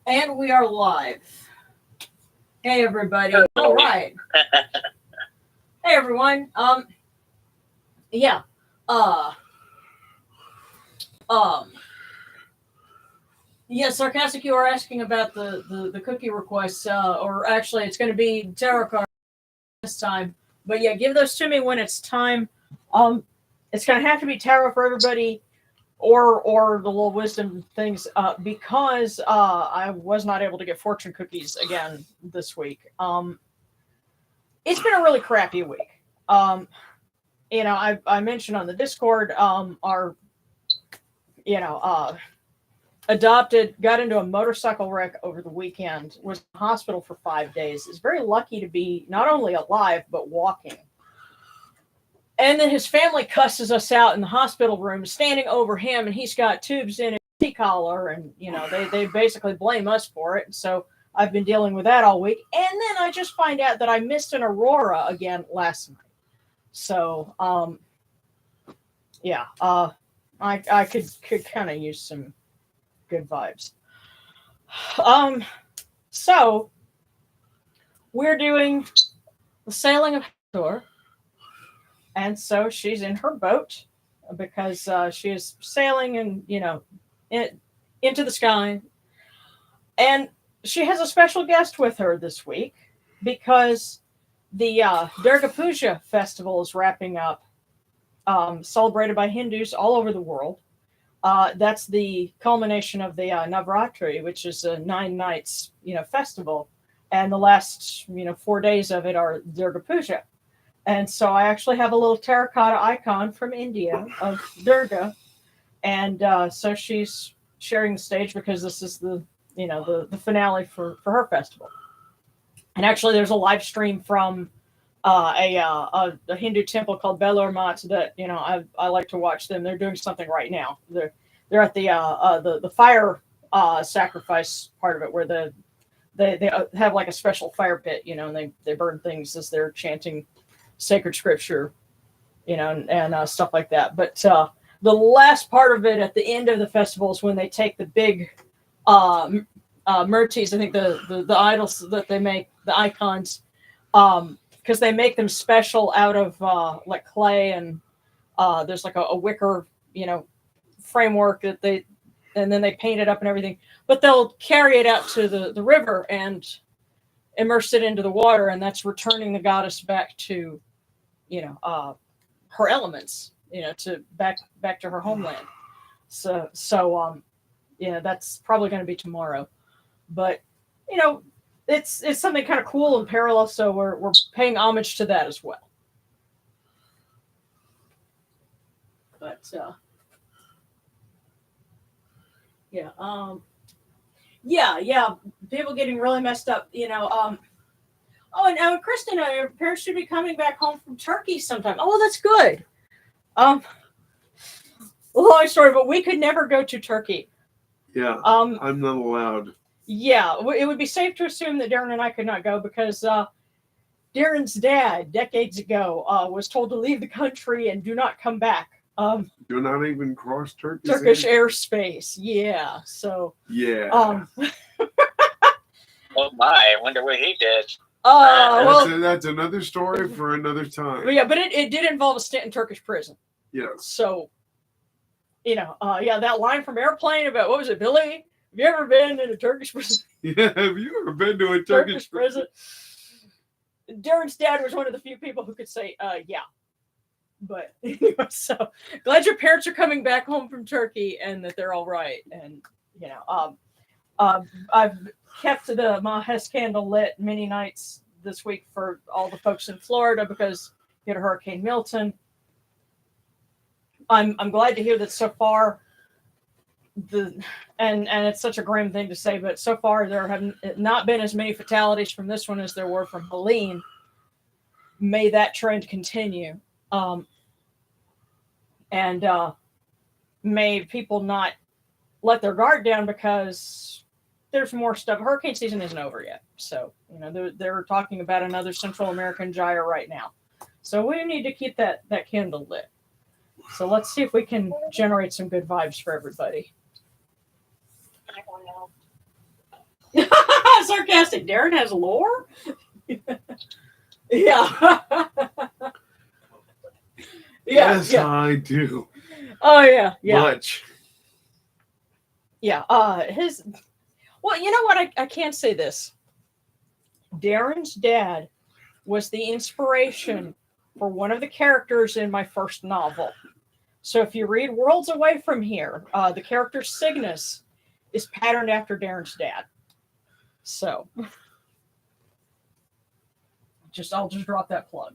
And we are live. Hey everybody. All right. Hey everyone. Yeah. Uh um yeah, Sarcastic, you are asking about the cookie requests, or actually it's gonna be tarot cards this time. But yeah, give those to me when it's time. It's gonna have to be tarot for everybody or the little wisdom things, because I was not able to get fortune cookies again this week. It's been a really crappy week. I mentioned on the Discord, our adopted got into a motorcycle wreck over the weekend, was in the hospital for 5 days, is very lucky to be not only alive but walking. And then his family cusses us out in the hospital room, standing over him, and he's got tubes in his collar, and they basically blame us for it. So I've been dealing with that all week, and then I just find out that I missed an aurora again last night. So I could kind of use some good vibes. So we're doing the Sailing of Hathor. And so she's in her boat because she is sailing into the sky. And she has a special guest with her this week because the Durga Puja festival is wrapping up, celebrated by Hindus all over the world. That's the culmination of the Navratri, which is a 9 nights festival. And the last 4 days of it are Durga Puja. And so I actually have a little terracotta icon from India of Durga. And so she's sharing the stage because this is the finale for her festival. And actually there's a live stream from a Hindu temple called Belur Mat that, I like to watch them. They're doing something right now. They're at the fire sacrifice part of it where they have like a special fire pit, and they burn things as they're chanting sacred scripture, and stuff like that. But the last part of it at the end of the festival is when they take the big murtis, I think the idols that they make, the icons, because they make them special out of like clay, and there's like a wicker, framework that and then they paint it up and everything. But they'll carry it out to the river and immerse it into the water, and that's returning the goddess back to her elements, to back to her homeland. So that's probably going to be tomorrow, but it's something kind of cool and parallel, so we're paying homage to that as well. But people getting really messed up, Oh, and now Kristen, your parents should be coming back home from Turkey sometime. Oh, that's good. Long story, but we could never go to Turkey. Yeah, I'm not allowed. Yeah, it would be safe to assume that Darren and I could not go because Darren's dad, decades ago, was told to leave the country and do not come back. Do not even cross Turkish airspace. Yeah, so. Yeah. Oh my! I wonder what he did. That's another story for another time. Yeah, but it did involve a stint in Turkish prison. Yeah. So, that line from Airplane about, what was it, Billy? Have you ever been in a Turkish prison? Yeah, have you ever been to a Turkish prison? Darren's dad was one of the few people who could say, yeah. But, so, glad your parents are coming back home from Turkey and that they're all right. And, I've kept the Mahes candle lit many nights this week for all the folks in Florida because you had Hurricane Milton. I'm glad to hear that so far and it's such a grim thing to say, but so far there have not been as many fatalities from this one as there were from Helene. May that trend continue. And may people not let their guard down because there's more stuff. Hurricane season isn't over yet. So, they're talking about another Central American gyre right now. So we need to keep that candle lit. So let's see if we can generate some good vibes for everybody. I don't know. sarcastic. Darren has lore? Yeah. Yes, yeah. I do. Oh, yeah. Yeah. Much. Yeah. Well, you know what? I can't say this. Darren's dad was the inspiration for one of the characters in my first novel. So if you read Worlds Away from Here, the character Cygnus is patterned after Darren's dad. So I'll just drop that plug.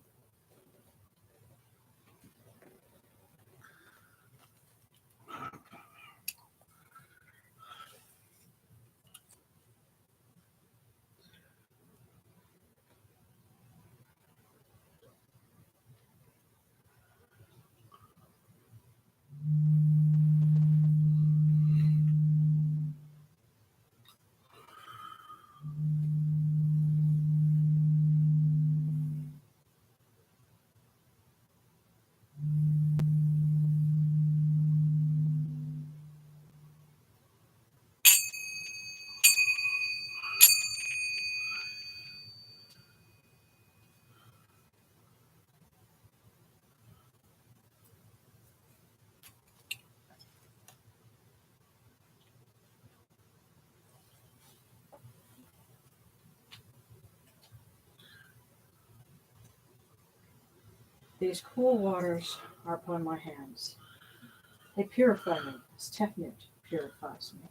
These cool waters are upon my hands. They purify me as Tefnut purifies me.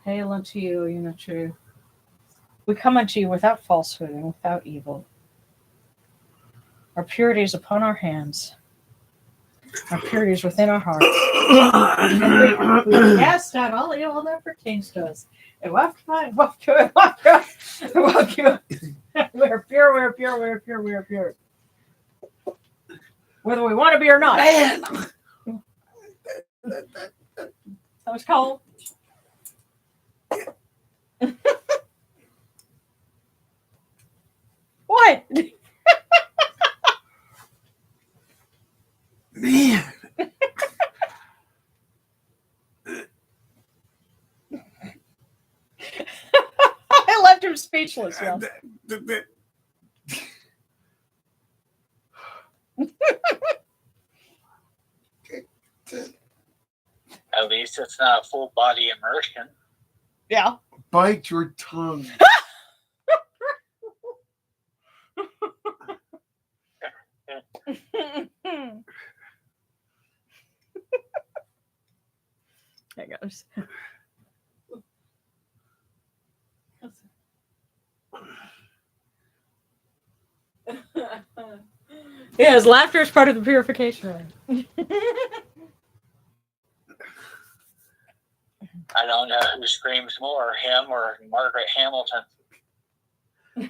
Hail unto you, Unitru. We come unto you without falsehood and without evil. Our purity is upon our hands. Our purity is within our hearts. And we cast out all evil that pertains to us. And we're pure, we're pure, we're pure, we're pure. Whether we want to be or not. Man! That was cold. What? Man! I left him speechless. Yeah. At least it's not a full body immersion. Yeah. Bite your tongue. There goes. Yeah, his laughter is part of the purification. I don't know who screams more, him or Margaret Hamilton. I'm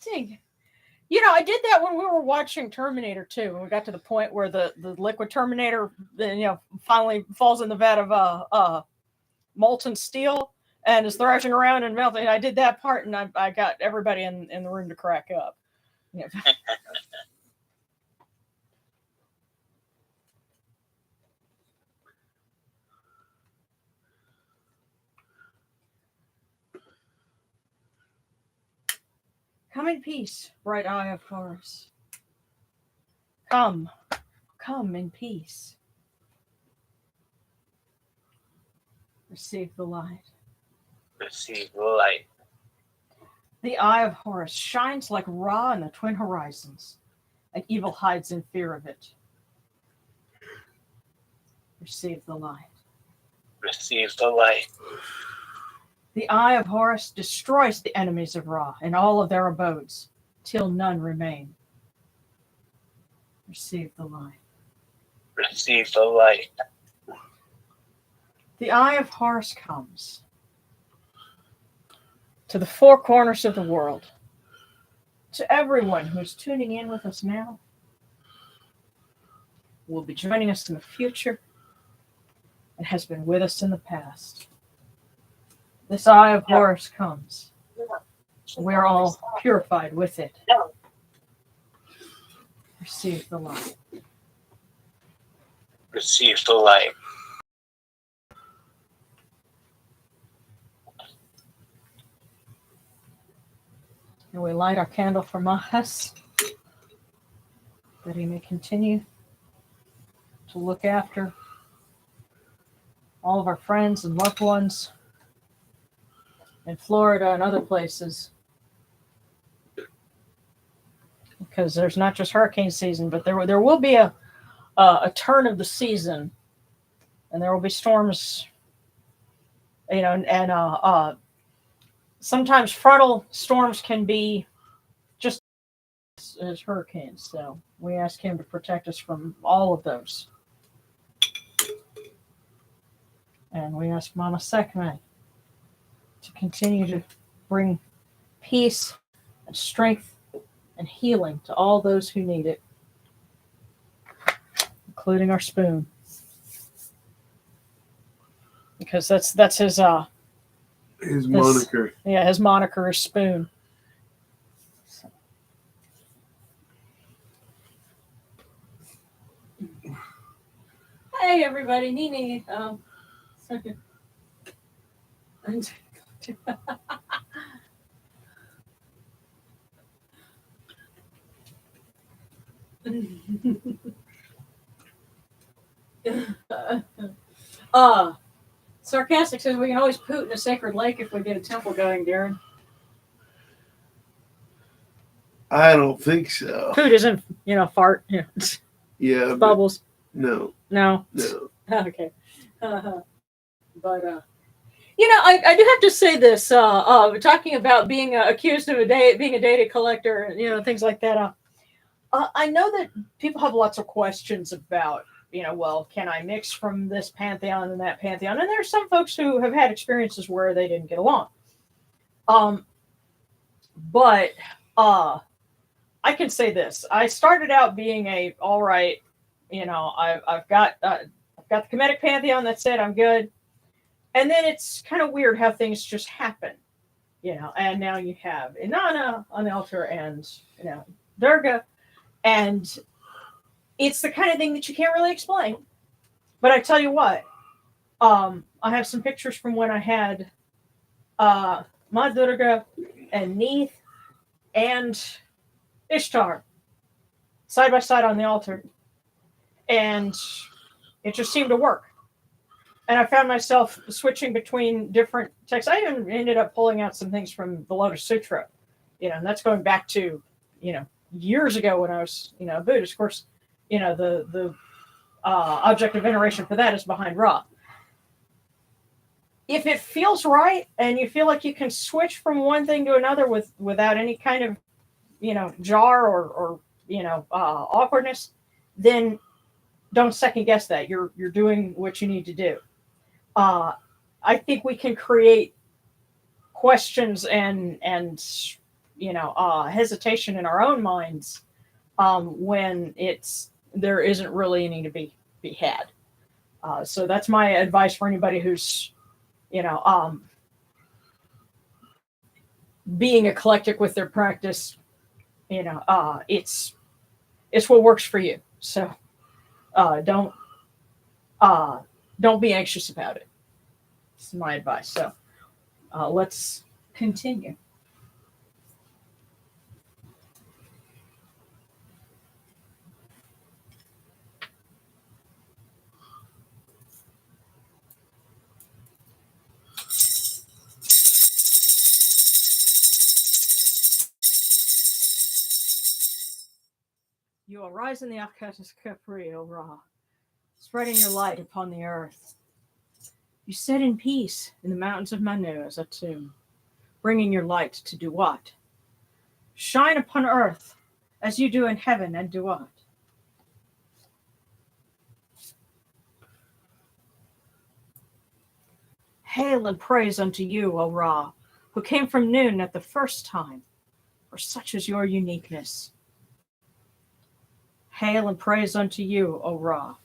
melting. You know, I did that when we were watching Terminator 2. When we got to the point where the liquid Terminator, finally falls in the vat of molten steel and is thrashing around and melting. I did that part, and I got everybody in the room to crack up. Yeah. Come in peace, bright eye of Horus. Come in peace. Receive the light. Receive the light. The eye of Horus shines like Ra in the twin horizons, and evil hides in fear of it. Receive the light. Receive the light. The eye of Horus destroys the enemies of Ra and all of their abodes, till none remain. Receive the light. Receive the light. The eye of Horus comes to the four corners of the world, to everyone who is tuning in with us now, will be joining us in the future, and has been with us in the past. This eye of Horus comes. We are all purified with it. Receive the light. Receive the light. And we light our candle for Mahas, that he may continue to look after all of our friends and loved ones in Florida and other places. Because there's not just hurricane season, but there will be a turn of the season, and there will be storms, and sometimes frontal storms can be just as hurricanes. So we ask him to protect us from all of those. And we ask Mama Sekhmet to continue to bring peace and strength and healing to all those who need it, including our spoon. Because that's his moniker. Yeah, his moniker is Spoon. So. Hey everybody, Nene. Second. Sarcastic says we can always poot in a sacred lake if we get a temple going, Darren. I don't think so. Poot isn't, fart. Yeah. Bubbles. No. Okay. But I do have to say this. Talking about being accused of being a data collector, things like that. I know that people have lots of questions about, well, can I mix from this pantheon and that pantheon? And there are some folks who have had experiences where they didn't get along. But I can say this: I started out being all right. I've got the Kemetic pantheon. That's it. I'm good. And then it's kind of weird how things just happen, And now you have Inanna on the altar, and Durga, and it's the kind of thing that you can't really explain. But I tell you what, I have some pictures from when I had Ma Durga and Neith and Ishtar side by side on the altar, and it just seemed to work. And I found myself switching between different texts. I even ended up pulling out some things from the Lotus Sutra, and that's going back to, years ago when I was, a Buddhist. Of course, the object of veneration for that is behind Ra. If it feels right and you feel like you can switch from one thing to another without any kind of, jar or awkwardness, then don't second guess that. You're doing what you need to do. I think we can create questions and hesitation in our own minds when there isn't really any to be had. So that's my advice for anybody who's being eclectic with their practice. It's what works for you. So don't be anxious about it. It's my advice. So let's continue. You will rise in the Akatas Capri, O Ra, spreading your light upon the earth. You sit in peace in the mountains of Manu as a tomb, bringing your light to Duat. Shine upon earth as you do in heaven and Duat. Hail and praise unto you, O Ra, who came from noon at the first time, for such is your uniqueness. Hail and praise unto you, O Ra,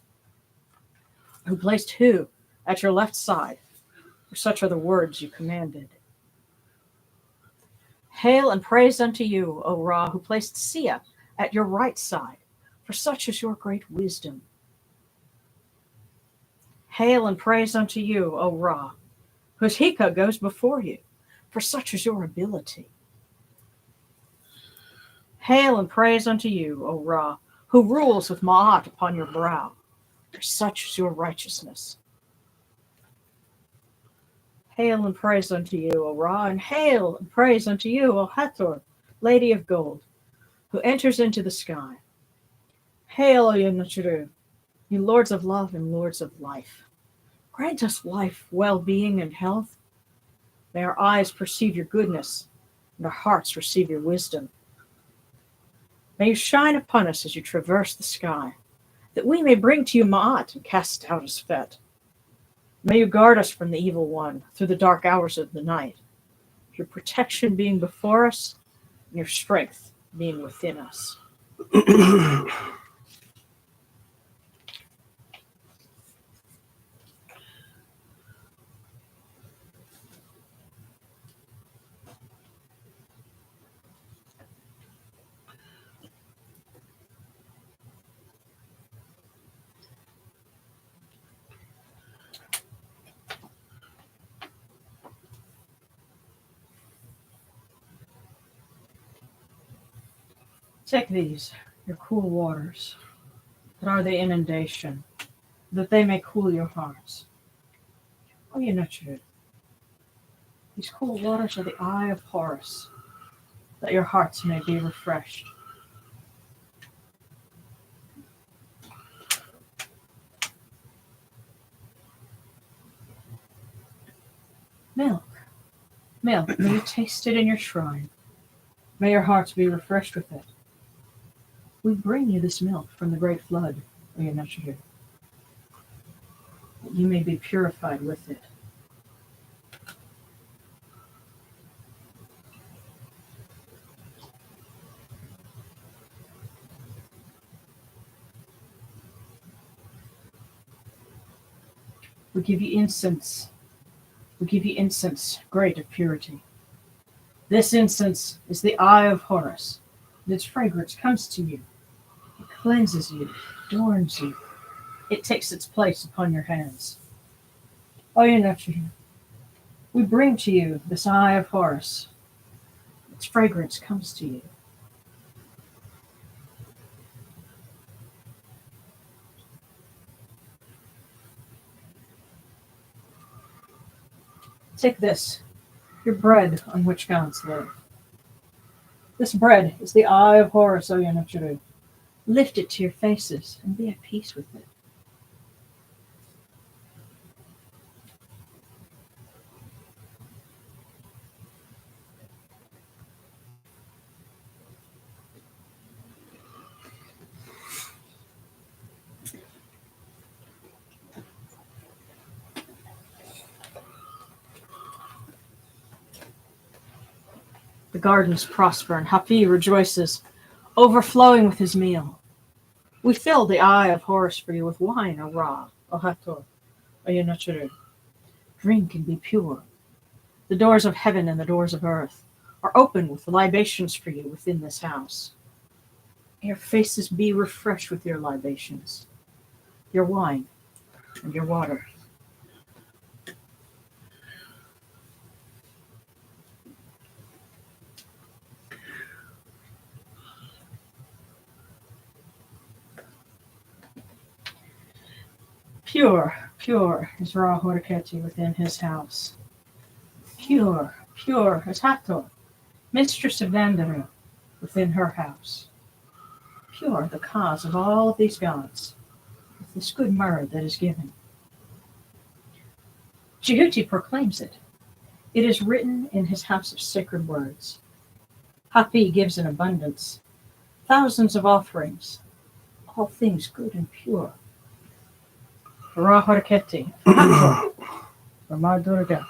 who placed Hu at your left side, for such are the words you commanded. Hail and praise unto you, O Ra, who placed Sia at your right side, for such is your great wisdom. Hail and praise unto you, O Ra, whose Hika goes before you, for such is your ability. Hail and praise unto you, O Ra, who rules with Ma'at upon your brow. For such is your righteousness. Hail and praise unto you, O Ra, and hail and praise unto you, O Hathor, Lady of Gold, who enters into the sky. Hail, O Yenachuru, you lords of love and lords of life. Grant us life, well-being, and health. May our eyes perceive your goodness, and our hearts receive your wisdom. May you shine upon us as you traverse the sky, that we may bring to you Ma'at and cast it out as Fet. May you guard us from the evil one through the dark hours of the night, your protection being before us, and your strength being within us. Take these, your cool waters, that are the inundation, that they may cool your hearts. Oh, you nurture it. These cool waters are the eye of Horus, that your hearts may be refreshed. Milk, milk, may you taste it in your shrine. May your hearts be refreshed with it. We bring you this milk from the great flood, O Yenachuru, that you may be purified with it. We give you incense. We give you incense, great of purity. This incense is the eye of Horus, and its fragrance comes to you. It cleanses you, adorns you. It takes its place upon your hands. O Yenachuru, we bring to you this eye of Horus. Its fragrance comes to you. Take this, your bread on which gods live. This bread is the eye of Horus, O Yenachuru. Lift it to your faces and be at peace with it. The gardens prosper and Hapi rejoices, overflowing with his meal. We fill the eye of Horus for you with wine, O Ra, O Hathor, O Yenachuru. Drink and be pure. The doors of heaven and the doors of earth are open with libations for you within this house. Your faces be refreshed with your libations, your wine and your water. Pure, pure is Ra Horiketi within his house. Pure, pure is Hathor, mistress of Vandaru, within her house. Pure the cause of all of these gods, with this good myrrh that is given. Jehuti proclaims it. It is written in his house of sacred words. Hapi gives in abundance, thousands of offerings, all things good and pure. For Ra Horiketi, for Hathor, for Ma Durga,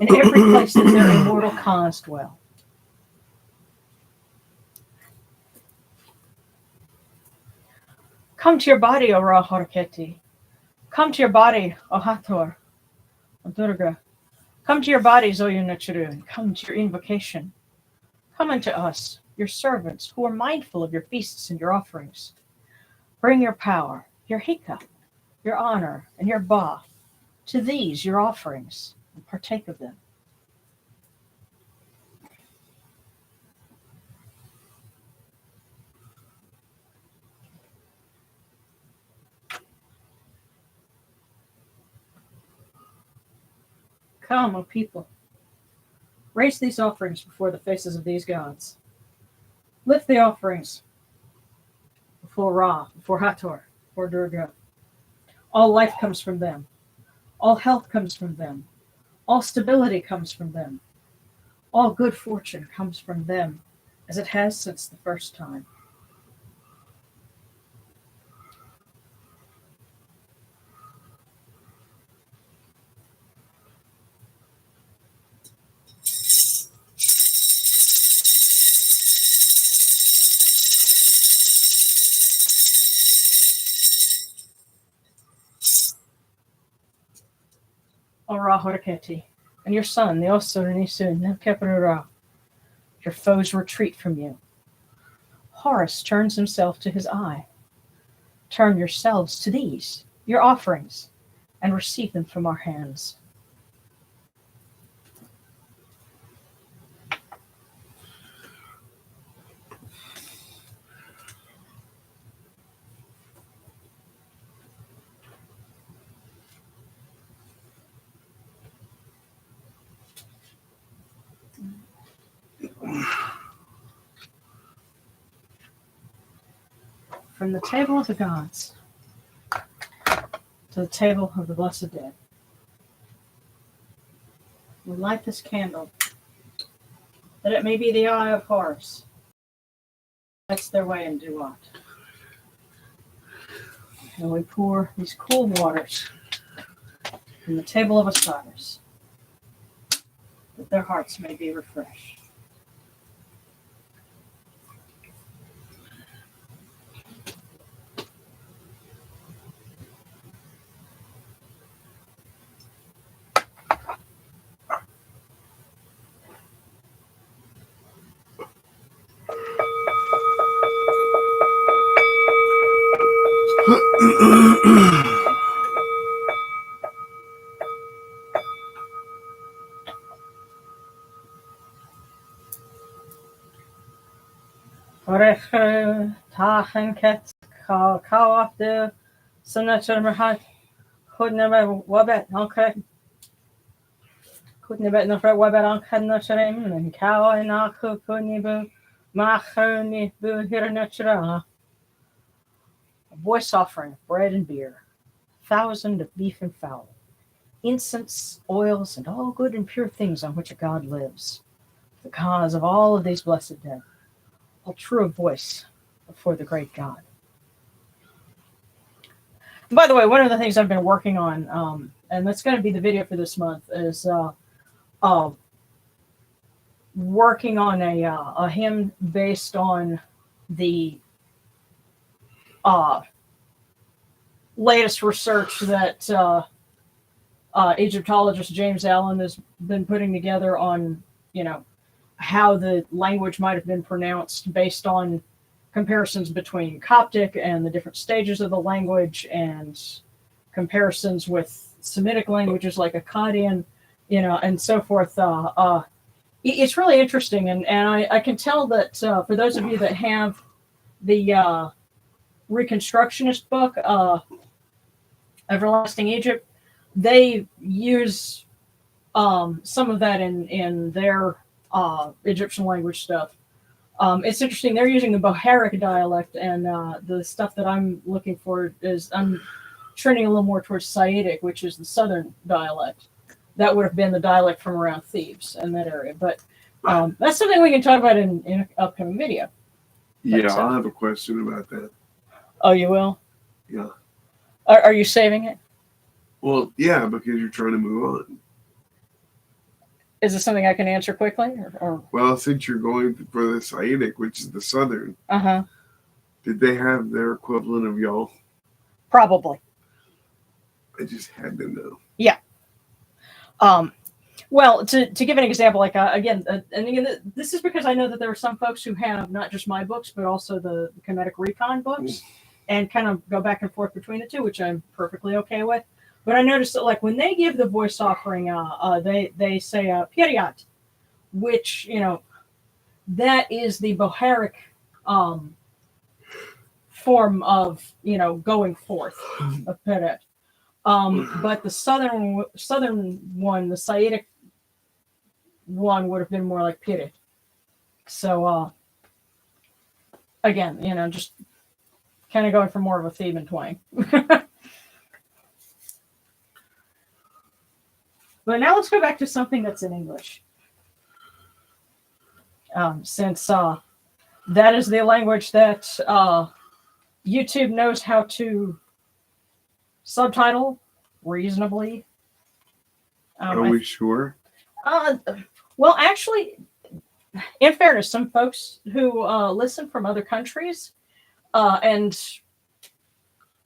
in every place that their immortal Khans dwell. Come to your body, O Ra Horiketi. Come to your body, O Hathor, O Durga. Come to your bodies, O Yenachuru, and come to your invocation. Come unto us, your servants, who are mindful of your feasts and your offerings. Bring your power, your hika, your honor, and your ba, to these your offerings, and partake of them. Come, O people, raise these offerings before the faces of these gods. Lift the offerings before Ra, before Hathor, before Durga. All life comes from them. All health comes from them. All stability comes from them. All good fortune comes from them, as it has since the first time. Ora Horaketi, and your son, the Osorinisu Nepkeperura. Your foes retreat from you. Horus turns himself to his eye. Turn yourselves to these, your offerings, and receive them from our hands. From the table of the gods to the table of the blessed dead, we light this candle, that it may be the eye of Horus. That's their way in Duat. And we pour these cool waters from the table of Osiris, that their hearts may be refreshed. Tachenket Kawafde Senator could never wabet okay. Could never no wabet on Kadnotrim and cow and Aku Kunibu Mahoni Bu Hiranatura. A voice offering of bread and beer, 1,000 of beef and fowl, incense, oils, and all good and pure things on which a god lives, the cause of all of these blessed dead, all true of voice before the great God. And by the way, one of the things I've been working on, and that's going to be the video for this month, is working on a hymn based on the latest research that Egyptologist James Allen has been putting together on, how the language might have been pronounced based on comparisons between Coptic and the different stages of the language, and comparisons with Semitic languages like Akkadian, and so forth. It's really interesting, and I can tell that for those of you that have the Reconstructionist book, Everlasting Egypt, they use some of that in their Egyptian language stuff. It's interesting. They're using the Bohairic dialect, and the stuff that I'm looking for is I'm trending a little more towards Saitic, which is the southern dialect. That would have been the dialect from around Thebes and that area. But that's something we can talk about in an upcoming video. Yeah, I'll have a question about that. Oh, you will? Yeah. Are you saving it? Well, yeah, because you're trying to move on. Is this something I can answer quickly? Or? Well, since you're going for the Saitic, which is the southern, did they have their equivalent of y'all? Probably. I just had to know. Yeah. Well, to give an example, like again, this is because I know that there are some folks who have not just my books, but also the Kemetic Recon books, and kind of go back and forth between the two, which I'm perfectly okay with. But I noticed that, like, when they give the voice offering, they say Periat, which, that is the Bohairic form of, going forth of Peret. But the southern one, the Saitic one, would have been more like Piri. So again, just kind of going for more of a Theban twang. But now let's go back to something that's in English. Since that is the language that YouTube knows how to subtitle reasonably. Are we sure? Well, actually, in fairness, some folks who listen from other countries and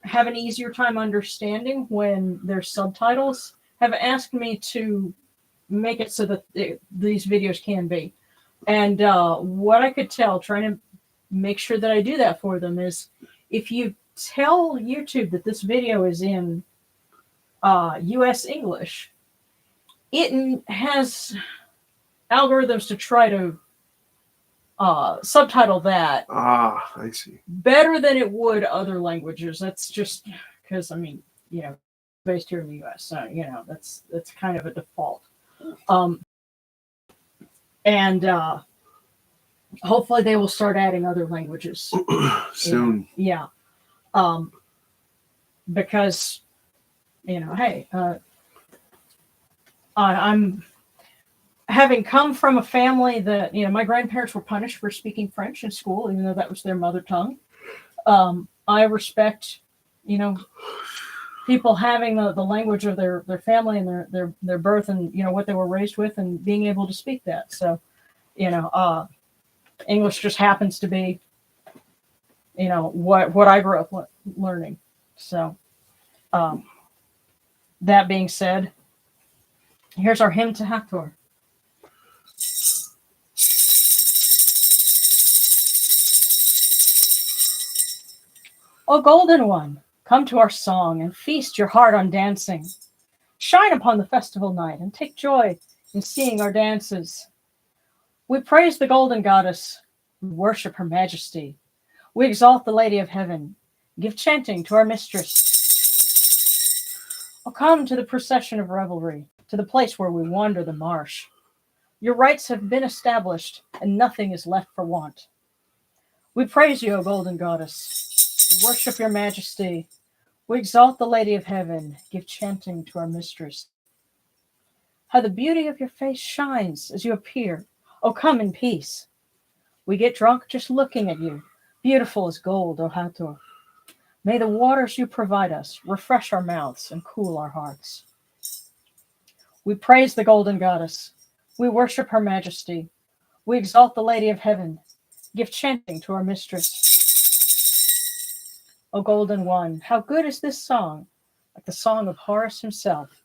have an easier time understanding when there's subtitles have asked me to make it so that these videos can be. And what I could tell, trying to make sure that I do that for them, is if you tell YouTube that this video is in US English, it has algorithms to try to subtitle that. I see. Better than it would other languages. That's just because, based here in the US, so, that's kind of a default. And hopefully they will start adding other languages soon. Yeah. Because, hey, I'm having come from a family that, my grandparents were punished for speaking French in school, even though that was their mother tongue. I respect, people having the language of their family and their birth and, what they were raised with and being able to speak that. So, English just happens to be, what I grew up learning. So, that being said, here's our hymn to Hathor. O golden one, come to our song and feast your heart on dancing. Shine upon the festival night and take joy in seeing our dances. We praise the golden goddess, we worship her majesty. We exalt the Lady of Heaven, give chanting to our mistress. Oh, come to the procession of revelry, to the place where we wander the marsh. Your rights have been established, and nothing is left for want. We praise you, O golden goddess. We worship your majesty. We exalt the Lady of Heaven, give chanting to our mistress. How the beauty of your face shines as you appear. Oh, come in peace. We get drunk just looking at you, beautiful as gold, O Hathor. May the waters you provide us refresh our mouths and cool our hearts. We praise the golden goddess. We worship her majesty. We exalt the Lady of Heaven, give chanting to our mistress. O golden one, how good is this song, like the song of Horus himself.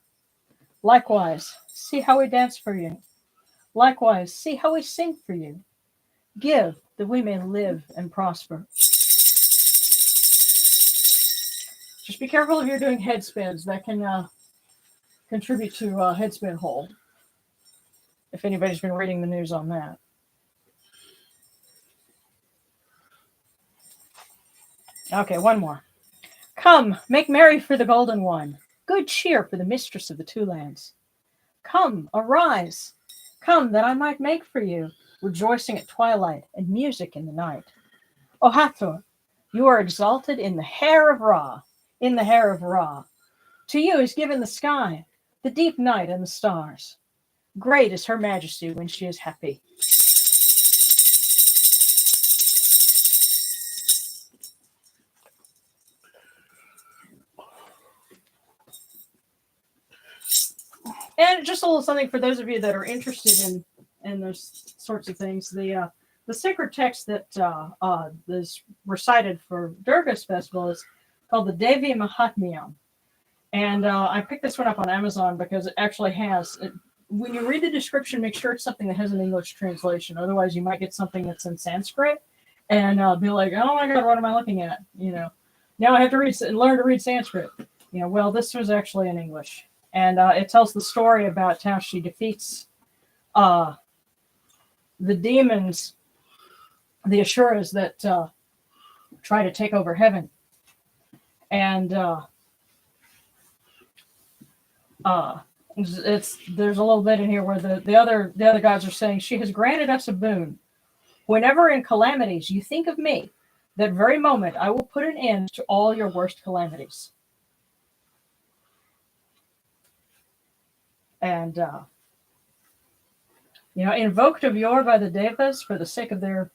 Likewise, see how we dance for you. Likewise, see how we sing for you. Give, that we may live and prosper. Just be careful if you're doing head spins. That can contribute to a head spin hole, if anybody's been reading the news on that. Okay, one more. Come, make merry for the golden one. Good cheer for the mistress of the two lands. Come, arise. Come, that I might make for you rejoicing at twilight and music in the night. O Hathor, you are exalted in the hair of Ra, in the hair of Ra. To you is given the sky, the deep night, and the stars. Great is her majesty when she is happy. And just a little something for those of you that are interested in those sorts of things. The sacred text that is recited for Durga's festival is called the Devi Mahatmyam. And I picked this one up on Amazon because it actually has, when you read the description, make sure it's something that has an English translation. Otherwise, you might get something that's in Sanskrit and be like, oh my God, what am I looking at? Now I have to learn to read Sanskrit. Well, this was actually in English. And it tells the story about how she defeats the demons, the Asuras that try to take over heaven. And There's a little bit in here where the other gods are saying, she has granted us a boon. Whenever in calamities you think of me, that very moment I will put an end to all your worst calamities. And invoked of yore by the devas for the sake of their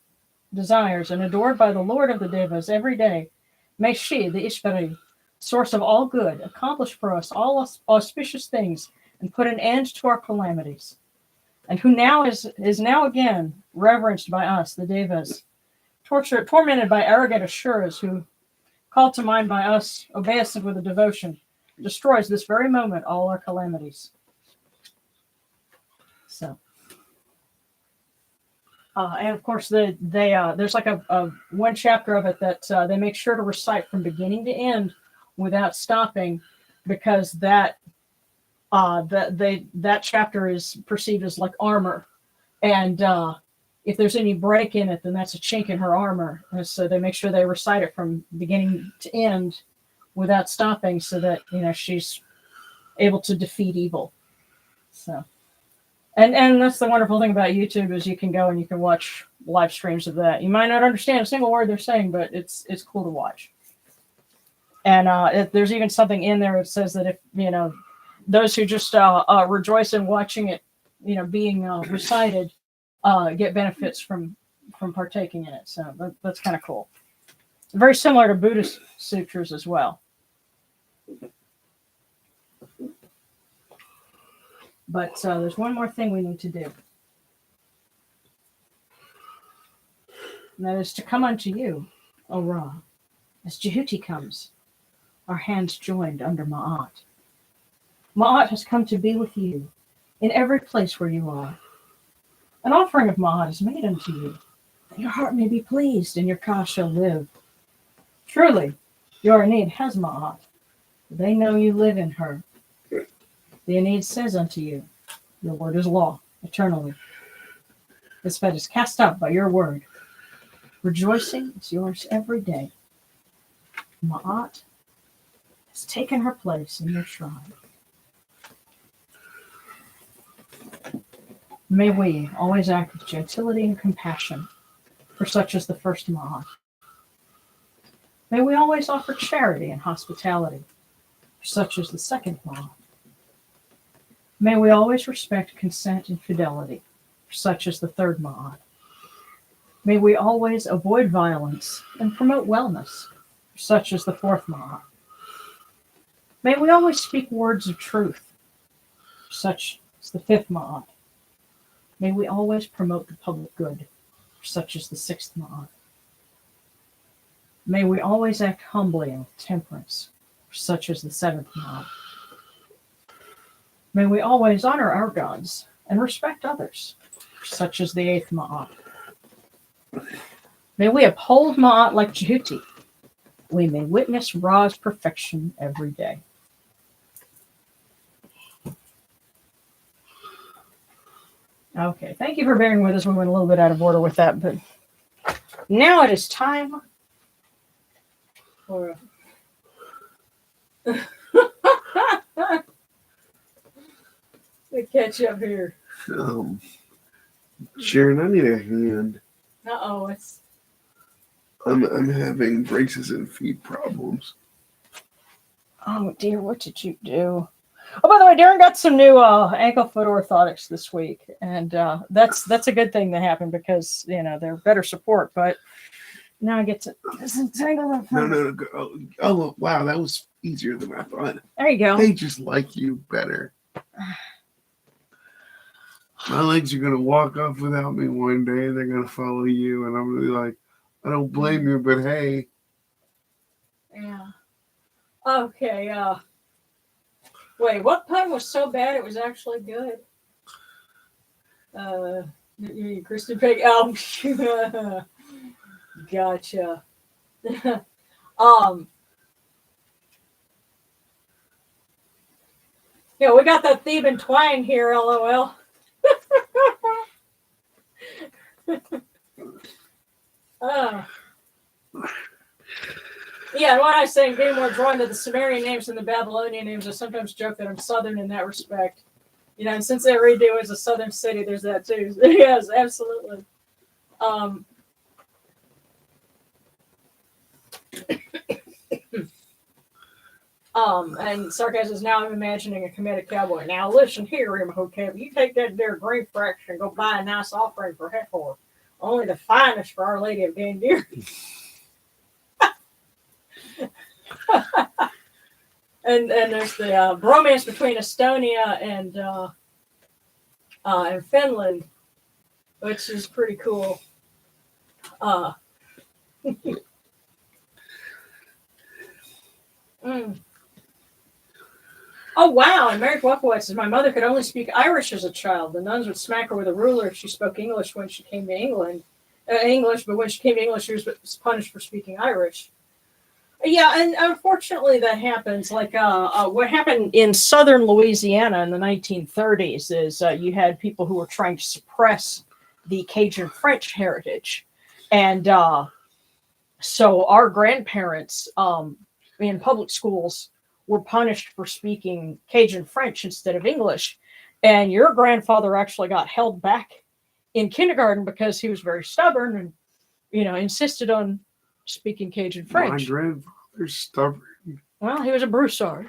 desires, and adored by the Lord of the devas every day, may she, the Ishvari, source of all good, accomplish for us all auspicious things, and put an end to our calamities. And who now is now again reverenced by us, the devas, tormented by arrogant asuras, who, called to mind by us, obeisant with a devotion, destroys this very moment all our calamities. So, and of course, there's like a one chapter of it that they make sure to recite from beginning to end without stopping, because that chapter is perceived as like armor, and if there's any break in it, then that's a chink in her armor. And so they make sure they recite it from beginning to end without stopping, so that she's able to defeat evil. So. And that's the wonderful thing about YouTube, is you can go and you can watch live streams of that. You might not understand a single word they're saying, but it's cool to watch. And there's even something in there that says that if those who just rejoice in watching it, being recited, get benefits from partaking in it. So that's kind of cool. Very similar to Buddhist sutras as well. But there's one more thing we need to do. And that is to come unto you, O Ra, as Jehuti comes, our hands joined under Ma'at. Ma'at has come to be with you in every place where you are. An offering of Ma'at is made unto you, that your heart may be pleased and your ka shall live. Truly, your Aeneid has Ma'at. They know you live in her. The Aeneid says unto you, your word is law, eternally. This bed is cast out by your word. Rejoicing is yours every day. Ma'at has taken her place in your shrine. May we always act with gentility and compassion for such as the first Ma'at. May we always offer charity and hospitality for such as the second Ma'at. May we always respect consent and fidelity, such as the third Ma'at. May we always avoid violence and promote wellness, such as the fourth Ma'at. May we always speak words of truth, such as the fifth Ma'at. May we always promote the public good, such as the sixth Ma'at. May we always act humbly and with temperance, such as the seventh Ma'at. May we always honor our gods and respect others, such as the eighth Ma'at. May we uphold Ma'at like Jehuti. We may witness Ra's perfection every day. Okay, thank you for bearing with us. We went a little bit out of order with that, but now it is time for to catch up here. Sharon, I need a hand. It's. I'm having braces and feet problems. Oh dear, what did you do? Oh, by the way, Darren got some new ankle foot orthotics this week, and that's a good thing that happened, because they're better support. But now I get to disentangle them. No. Oh, wow, that was easier than I thought. There you go. They just like you better. My legs are gonna walk off without me one day. They're gonna follow you, and I'm gonna be like, I don't blame you, but hey. Yeah. Okay. Wait, what pun was so bad it was actually good? Kristen Peg. Oh, gotcha. Yeah, we got that Theban twang here, LOL. Yeah, and when I say being more drawn to the Sumerian names than the Babylonian names, I sometimes joke that I'm Southern in that respect. And since Eridu is a Southern city, there's that too. Yes, absolutely. And Sarcasm is now I'm imagining a Kemetic cowboy. Now listen here, Imhotep, you take that there green fraction and go buy a nice offering for Hathor. Only the finest for Our Lady of Gandir. and there's the bromance between Estonia and Finland, which is pretty cool. Oh, wow. And Mary Buckowitz says, my mother could only speak Irish as a child. The nuns would smack her with a ruler if she spoke English when she came to England. But when she came to English, she was punished for speaking Irish. Yeah, and unfortunately that happens. Like what happened in southern Louisiana in the 1930s is you had people who were trying to suppress the Cajun French heritage. And so our grandparents in public schools were punished for speaking Cajun French instead of English. And your grandfather actually got held back in kindergarten because he was very stubborn and, insisted on speaking Cajun French. My grandfather's stubborn. Well, he was a Broussard.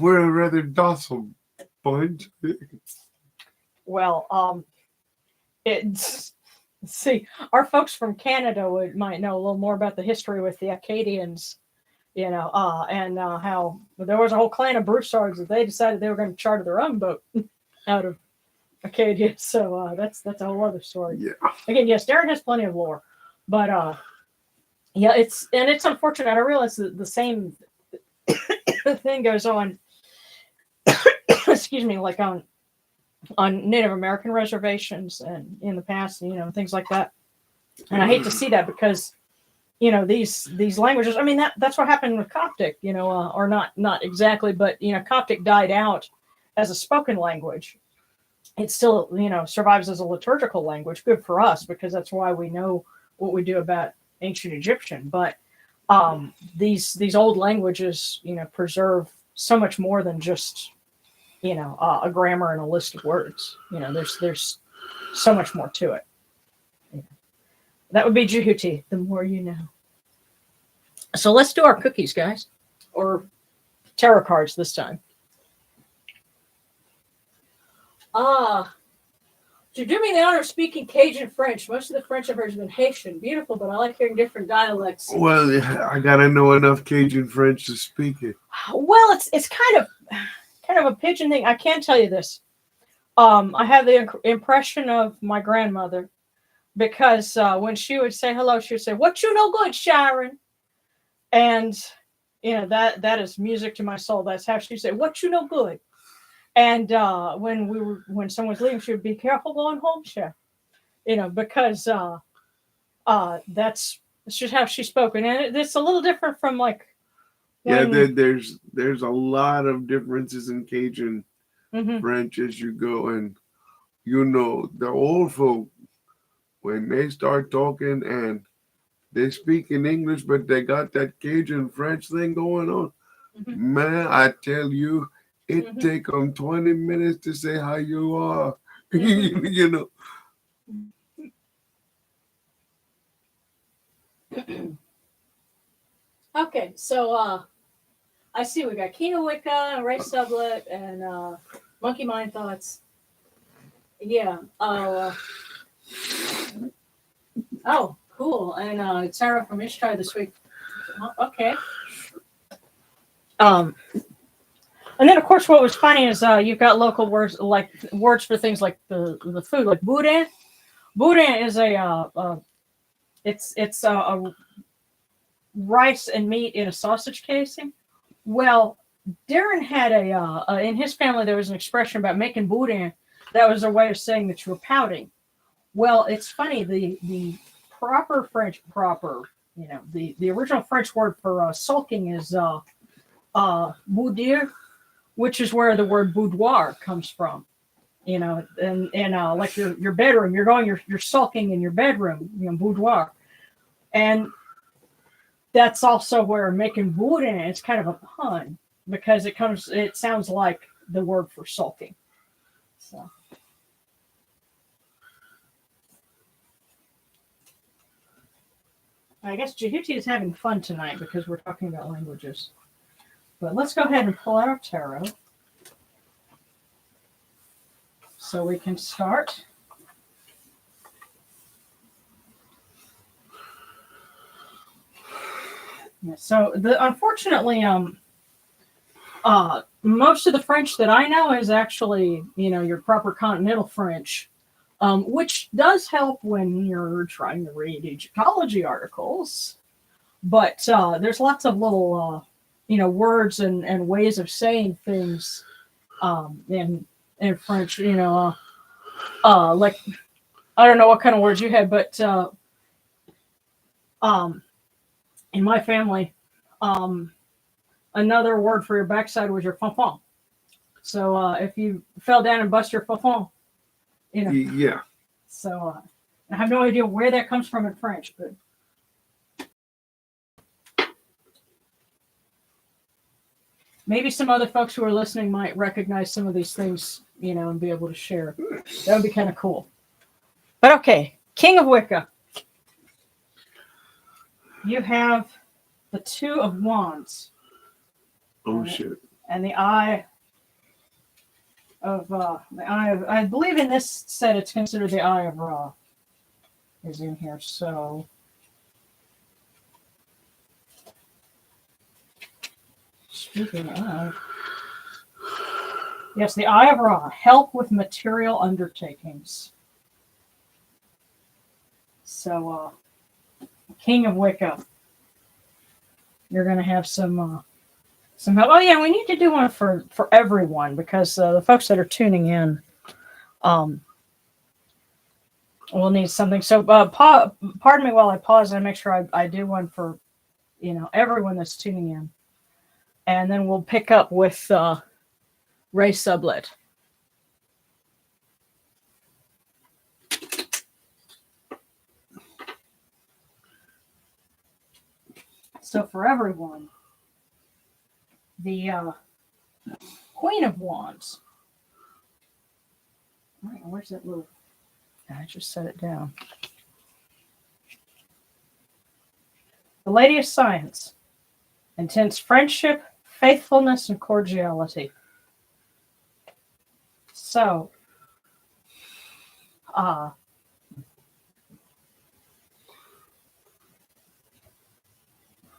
We're a rather docile bunch. Well, see, our folks from Canada might know a little more about the history with the Acadians, and how there was a whole clan of Broussards that they decided they were going to charter their own boat out of Acadia. So that's a whole other story. Yeah. Again, yes, Darren has plenty of lore, but yeah, it's unfortunate. I realize that the same thing goes on. Excuse me, like on Native American reservations and in the past, things like that. And I hate to see that because, these languages. I mean, that's what happened with Coptic. Or not exactly, but Coptic died out as a spoken language. It still, survives as a liturgical language. Good for us because that's why we know what we do about ancient Egyptian. But these old languages, preserve so much more than just a grammar and a list of words. There's so much more to it. That would be Jehuti, the more you know. So let's do our cookies, guys, or tarot cards this time. To do me the honor of speaking Cajun French. Most of the French I've heard has been Haitian. Beautiful, but I like hearing different dialects. Well, I gotta know enough Cajun French to speak it. Well, it's kind of a pigeon thing. I can tell you this. I have the impression of my grandmother because when she would say hello, she would say, "What you know good, Sharon?" And that is music to my soul. That's how she said, "What you know good." And when someone was leaving, she would be careful going home, chef. Because that's just how she spoke, and it's a little different from like. There's a lot of differences in Cajun French as you go, and the old folk when they start talking and they speak in English, but they got that Cajun French thing going on. Man, I tell you. It take them 20 minutes to say how you are, Okay, so I see we got Kina Wicca, Ray Sublet, and Monkey Mind Thoughts. Yeah. Oh, cool. And Sarah from Ishtar this week. Okay. And then, of course, what was funny is you've got local words like words for things like the food, like boudin. Boudin is it's a rice and meat in a sausage casing. Well, Darren had in his family there was an expression about making boudin that was a way of saying that you were pouting. Well, it's funny the proper French the original French word for sulking is boudir, which is where the word boudoir comes from, and like your bedroom, you're sulking in your bedroom, boudoir. And that's also where making boeren is kind of a pun because it sounds like the word for sulking. So. I guess Jehuti is having fun tonight because we're talking about languages. But let's go ahead and pull out our tarot so we can start. Yeah, so unfortunately, most of the French that I know is actually, your proper continental French, which does help when you're trying to read Egyptology articles. But there's lots of little, words and ways of saying things in French. Like I don't know what kind of words you had, but in my family, another word for your backside was your fanfan. So if you fell down and bust your fanfan, Yeah. So I have no idea where that comes from in French, but. Maybe some other folks who are listening might recognize some of these things, and be able to share. That would be kind of cool. But okay, King of Wicca. You have the Two of Wands. Oh shit. And the Eye of I believe in this set it's considered the Eye of Ra is in here. So speaking of, yes, the Eye of Ra, help with material undertakings. So, King of Wicca, you're going to have some help. Oh yeah, we need to do one for everyone because the folks that are tuning in, will need something. So, pardon me while I pause and make sure I do one for, everyone that's tuning in, and then we'll pick up with Ray Sublet. So for everyone, the Queen of Wands. Where's that little? I just set it down. The Lady of Science. Intense friendship, faithfulness, and cordiality. So,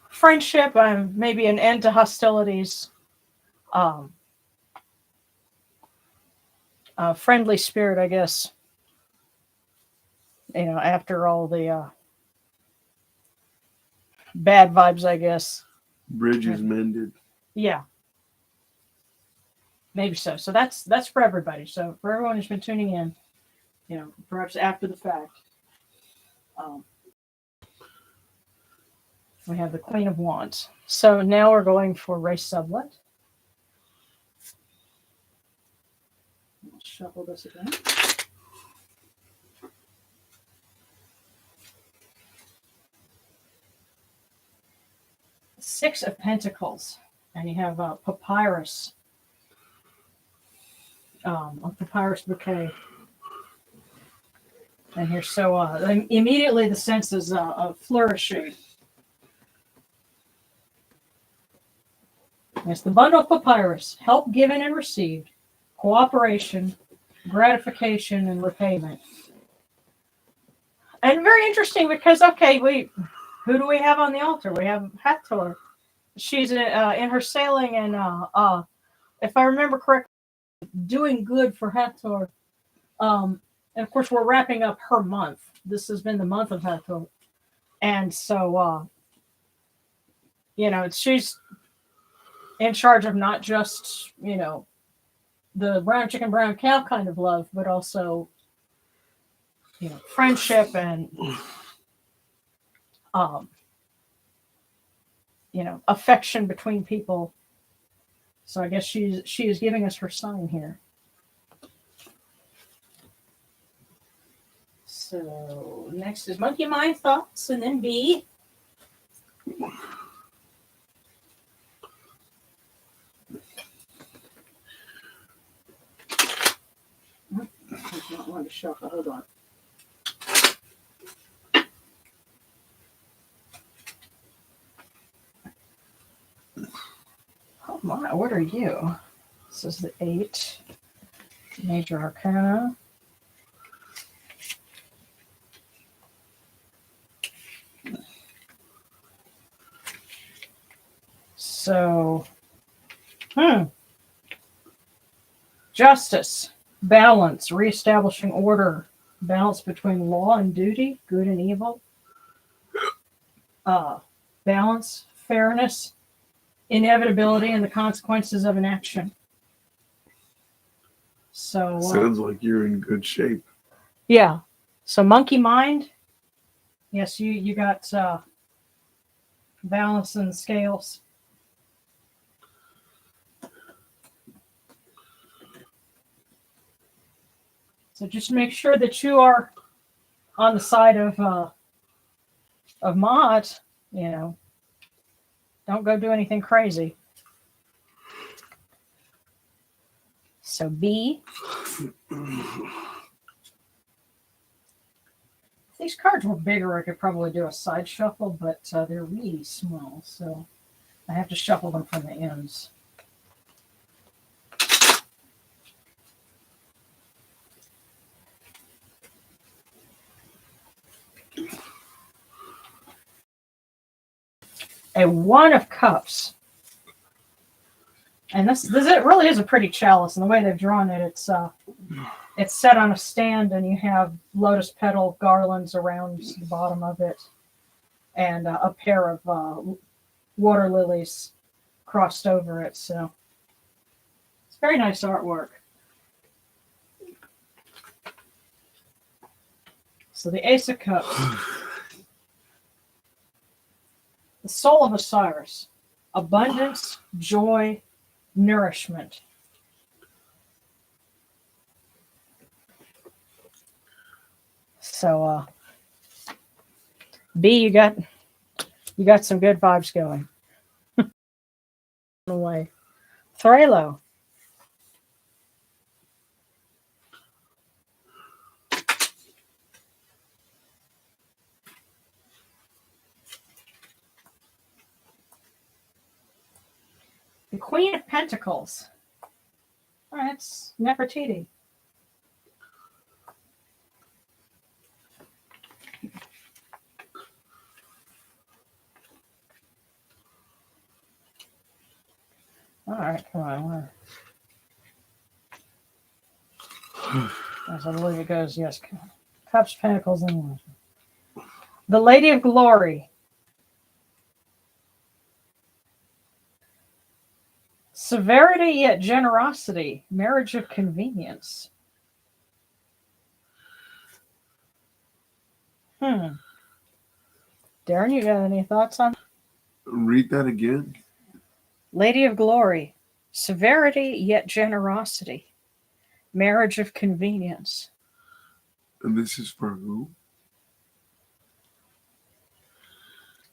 friendship, maybe an end to hostilities. Friendly spirit, I guess. After all the bad vibes, I guess. Bridges mended. Yeah. Maybe so. So that's for everybody. So for everyone who's been tuning in, perhaps after the fact, we have the Queen of Wands. So now we're going for Ray Sublet. Let's shuffle this again. Six of Pentacles, and you have papyrus. A papyrus bouquet. And here, so immediately the sense is of flourishing. Yes, the bundle of papyrus, help given and received, cooperation, gratification, and repayment. And very interesting because, okay, who do we have on the altar? We have Hathor. She's in her sailing, and if I remember correctly, doing good for Hathor. And of course, we're wrapping up her month. This has been the month of Hathor. And so, she's in charge of not just, the brown chicken, brown cow kind of love, but also, friendship and, affection between people. So I guess she is giving us her sign here. So next is Monkey Mind Thoughts, and then B. I don't want to shuffle. Hold on. Oh my, what are you? This is the 8. Major Arcana. So, justice, balance, reestablishing order, balance between law and duty, good and evil, balance, fairness, inevitability, and the consequences of an action. So, sounds like you're in good shape. yeah. So, monkey mind. Yes, you got balance and scales. So just make sure that you are on the side of Mott. You know, don't go do anything crazy. So B. If these cards were bigger, I could probably do a side shuffle, but they're really small, so I have to shuffle them from the ends. A 1 of Cups. And this it really is a pretty chalice, and the way they've drawn it, it's set on a stand, and you have lotus petal garlands around the bottom of it, and a pair of water lilies crossed over it. So it's very nice artwork. So the Ace of Cups, the soul of Osiris, abundance, joy, nourishment. So B, you got some good vibes going. Away. Thralo. The Queen of Pentacles. All right, it's Nefertiti. All right, come on. As I believe it goes, yes. Cups, Pentacles, and the Lady of Glory. Severity yet generosity. Marriage of convenience. Darren, you got any thoughts on? Read that again. Lady of Glory. Severity yet generosity. Marriage of convenience. And this is for who?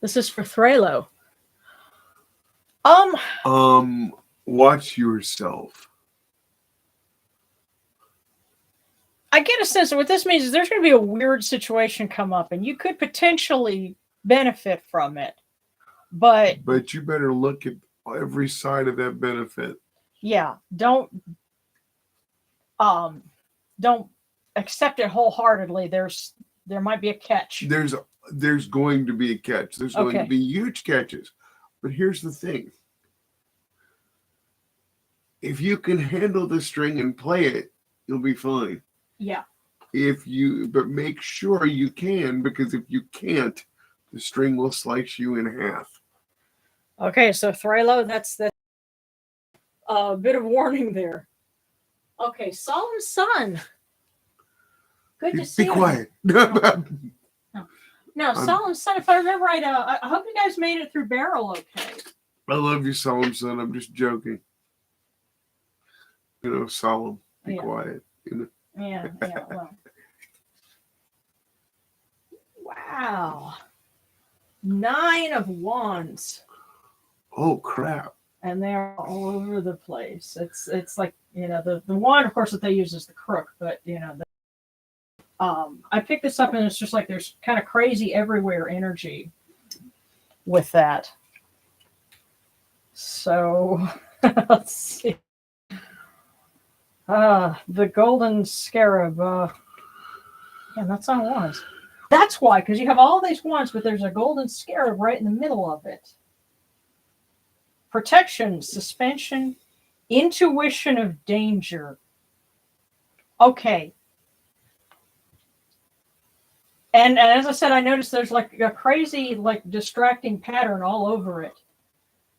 This is for Thralo. Watch yourself. I get a sense of what this means is there's going to be a weird situation come up, and you could potentially benefit from it. But you better look at every side of that benefit. Yeah, don't accept it wholeheartedly. There might be a catch. There's going to be a catch. There's going to be huge catches. But here's the thing. If you can handle the string and play it, you'll be fine. Yeah. But make sure you can, because if you can't, the string will slice you in half. Okay, so Thralo, that's the bit of warning there. Okay, Solemn Sun. Good to see you. Be quiet. No, Solemn Sun, if I remember right, I hope you guys made it through Barrel okay. I love you, Solemn Sun. I'm just joking. Solemn. Be quiet. Yeah, well. Wow. 9 of wands. Oh crap! And they're all over the place. It's like, the wand, of course, that they use is the crook, but I picked this up and it's just like there's kind of crazy everywhere energy with that. So let's see. The golden scarab. Yeah, that's on wands. That's why, because you have all these wands, but there's a golden scarab right in the middle of it. Protection, suspension, intuition of danger. Okay. And as I said, I noticed there's like a crazy, like distracting pattern all over it.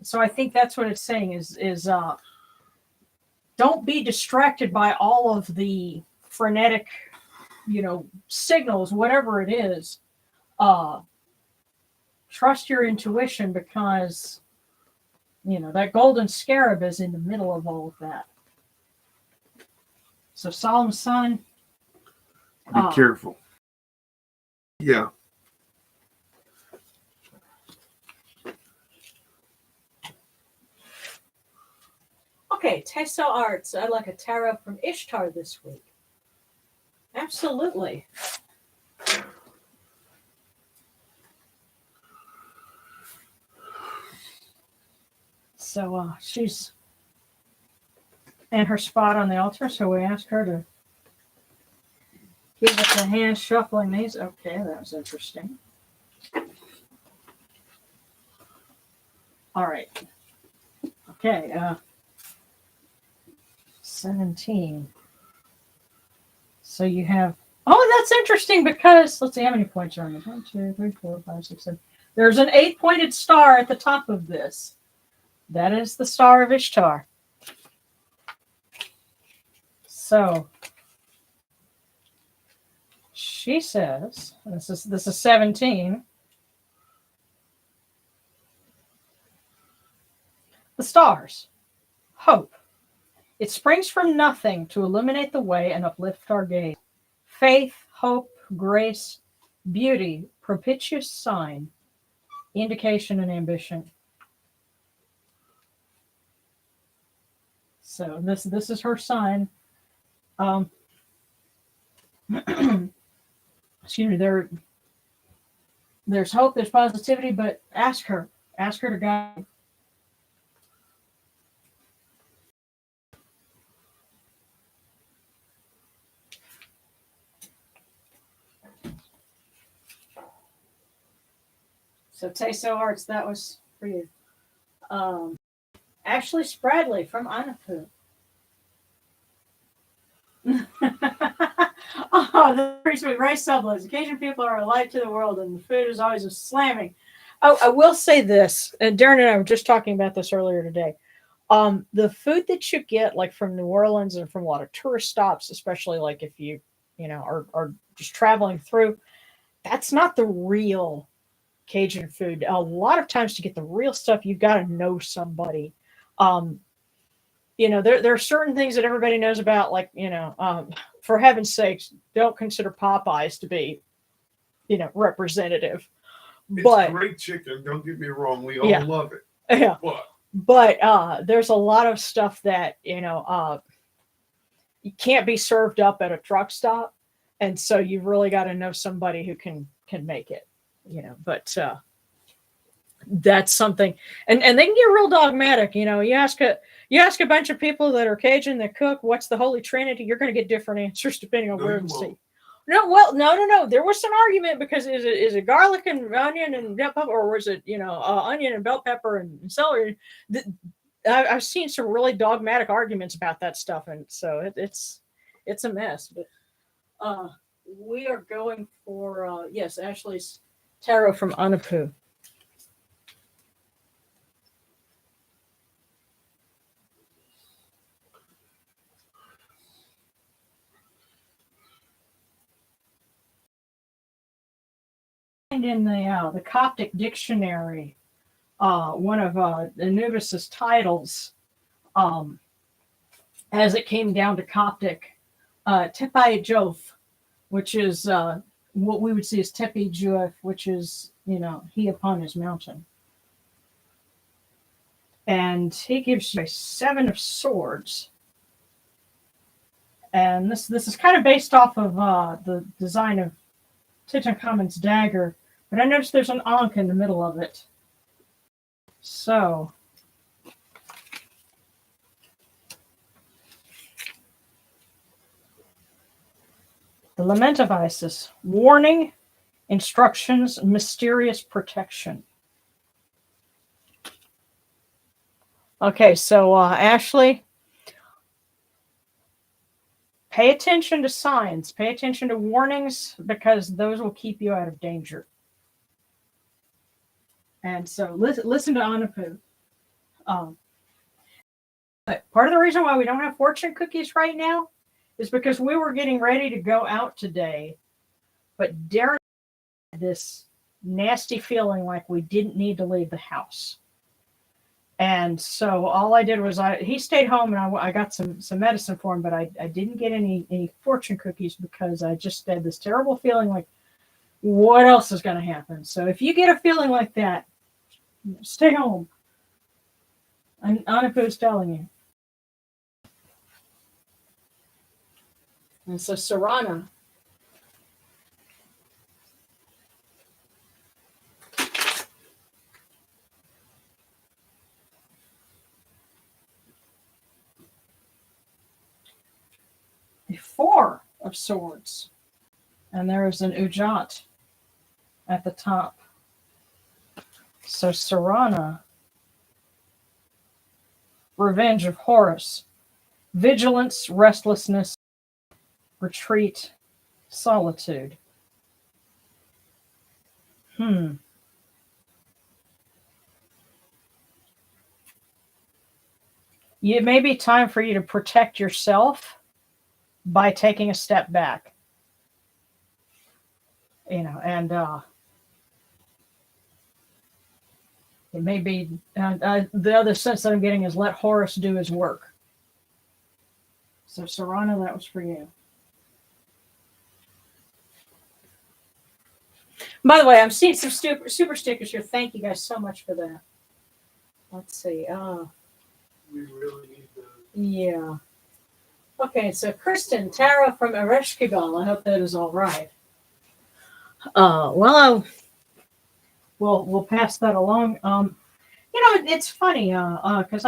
So I think that's what it's saying is don't be distracted by all of the frenetic, signals, whatever it is. Trust your intuition because, that golden scarab is in the middle of all of that. So solemn sun. Be careful. Yeah. Okay, Tessa Arts. I'd like a tarot from Ishtar this week. Absolutely. So she's in her spot on the altar, so we asked her to give us a hand shuffling these. Okay, that was interesting. All right. Okay, 17. So you have, that's interesting because, let's see, how many points are on this? 1, 2, 3, 4, 5, 6, 7. There's an 8-pointed star at the top of this. That is the Star of Ishtar. So she says, this is 17. The stars, hope. It springs from nothing to illuminate the way and uplift our gaze. Faith, hope, grace, beauty, propitious sign, indication, and ambition. So this is her sign. Excuse me. There's hope. There's positivity, but ask her to guide. So Teso Arts, that was for you. Ashley Spradley from Anapu. The priest with rice sublets. Cajun people are a light to the world, and the food is always a slamming. Oh, I will say this, and Darren and I were just talking about this earlier today. The food that you get, like from New Orleans and from a lot of tourist stops, especially like if you are just traveling through, that's not the real Cajun food. A lot of times to get the real stuff, you've got to know somebody. There are certain things that everybody knows about, like, for heaven's sakes, don't consider Popeyes to be, representative. It's great chicken. Don't get me wrong. We all love it. Yeah. But there's a lot of stuff that, you can't be served up at a truck stop. And so you've really got to know somebody who can make it, but that's something. And they can get real dogmatic. You ask a bunch of people that are Cajun that cook, what's the Holy Trinity? You're going to get different answers depending on where you see. No. There was an argument because is it garlic and onion and bell pepper, or was it onion and bell pepper and celery? I've seen some really dogmatic arguments about that stuff, and so it's a mess. But we are going for Ashley's tarot from Anapu. In the Coptic dictionary, one of Anubis's titles, as it came down to Coptic, Tepai Joph, which is what we would see as Tepi Juef, which is, he upon his mountain. And he gives you a 7 of swords. And this is kind of based off of the design of Tutankhamun's dagger, but I noticed there's an ankh in the middle of it. So, the Lament of Isis: warning, instructions, mysterious protection. Okay, so Ashley, pay attention to signs, pay attention to warnings, because those will keep you out of danger. And so listen to Anapu. Part of the reason why we don't have fortune cookies right now is because we were getting ready to go out today, but Darren had this nasty feeling like we didn't need to leave the house. And so all I did was he stayed home, and I got some medicine for him, but I didn't get any fortune cookies because I just had this terrible feeling like, what else is going to happen? So if you get a feeling like that, stay home. Anapu's telling you. And so Sarana, a 4 of swords, and there is an Ujat at the top. So Sarana, revenge of Horus, vigilance, restlessness, retreat, solitude. It may be time for you to protect yourself by taking a step back. And it may be the other sense that I'm getting is let Horus do his work. So Sarana, that was for you. By the way, I'm seeing some super stickers here. Thank you guys so much for that. Let's see. We really need that. Yeah. Okay, so Kristen Tara from Ereshkigal. I hope that is all right. We'll pass that along. It's funny because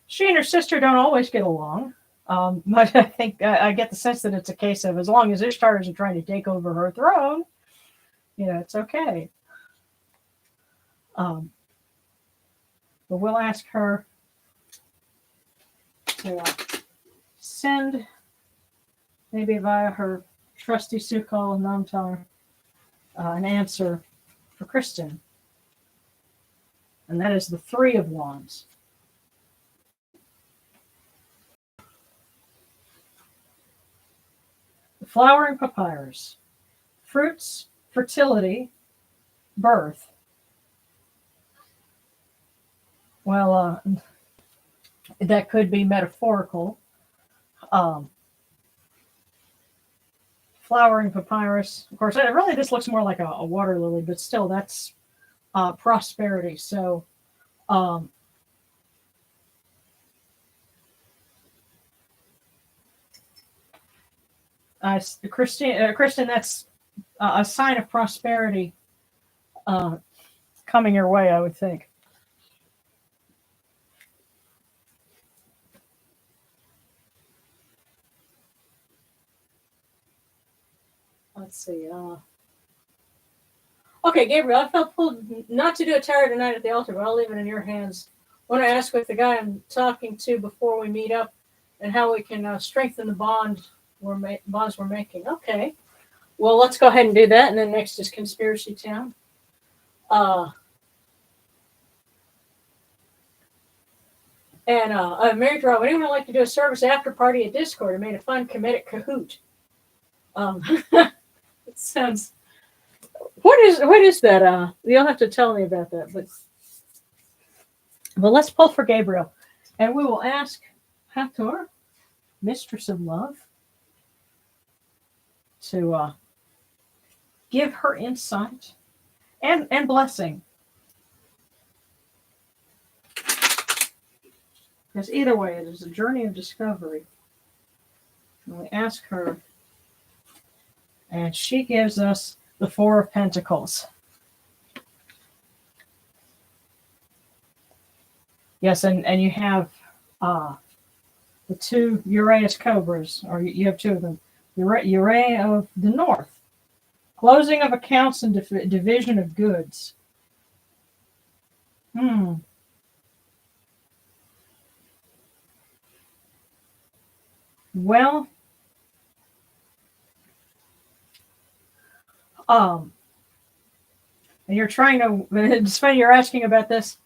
she and her sister don't always get along. But I think I get the sense that it's a case of as long as Ishtar isn't trying to take over her throne, it's okay. But we'll ask her to send, maybe via her trusty Sukal Namtar, an answer for Kristen. And that is the 3 of Wands. The flowering papyrus. Fruits, fertility, birth. Well, that could be metaphorical. Flowering papyrus. Of course, really this looks more like a water lily, but still that's prosperity. So Kristen, that's a sign of prosperity coming your way, I would think. Let's see. Okay, Gabriel, I felt pulled not to do a tarot tonight at the altar, but I'll leave it in your hands. I want to ask with the guy I'm talking to before we meet up and how we can strengthen the bonds we're making. Okay. Well, let's go ahead and do that. And then next is Conspiracy Town. Mary Draw, would anyone like to do a service after party at Discord? I made a fun Kemetic Kahoot. It sounds. What is that? You'll have to tell me about that. But let's pull for Gabriel, and we will ask Hathor mistress of love, to give her insight and blessing. Because either way, it is a journey of discovery. And we ask her, and she gives us the Four of Pentacles. Yes, and you have the two Uranus Cobras, or you have two of them. Uray of the North, closing of accounts and division of goods. Well, and you're trying to, it's funny you're asking about this.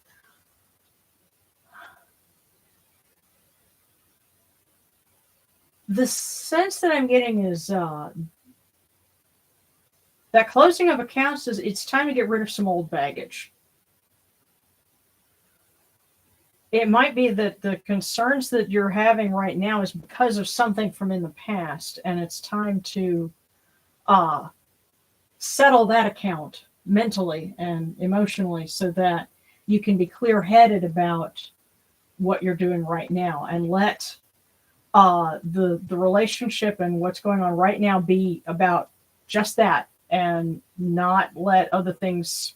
The sense that I'm getting is that closing of accounts is it's time to get rid of some old baggage. It might be that the concerns that you're having right now is because of something from in the past, and it's time to settle that account mentally and emotionally so that you can be clear-headed about what you're doing right now, and let the relationship and what's going on right now be about just that, and not let other things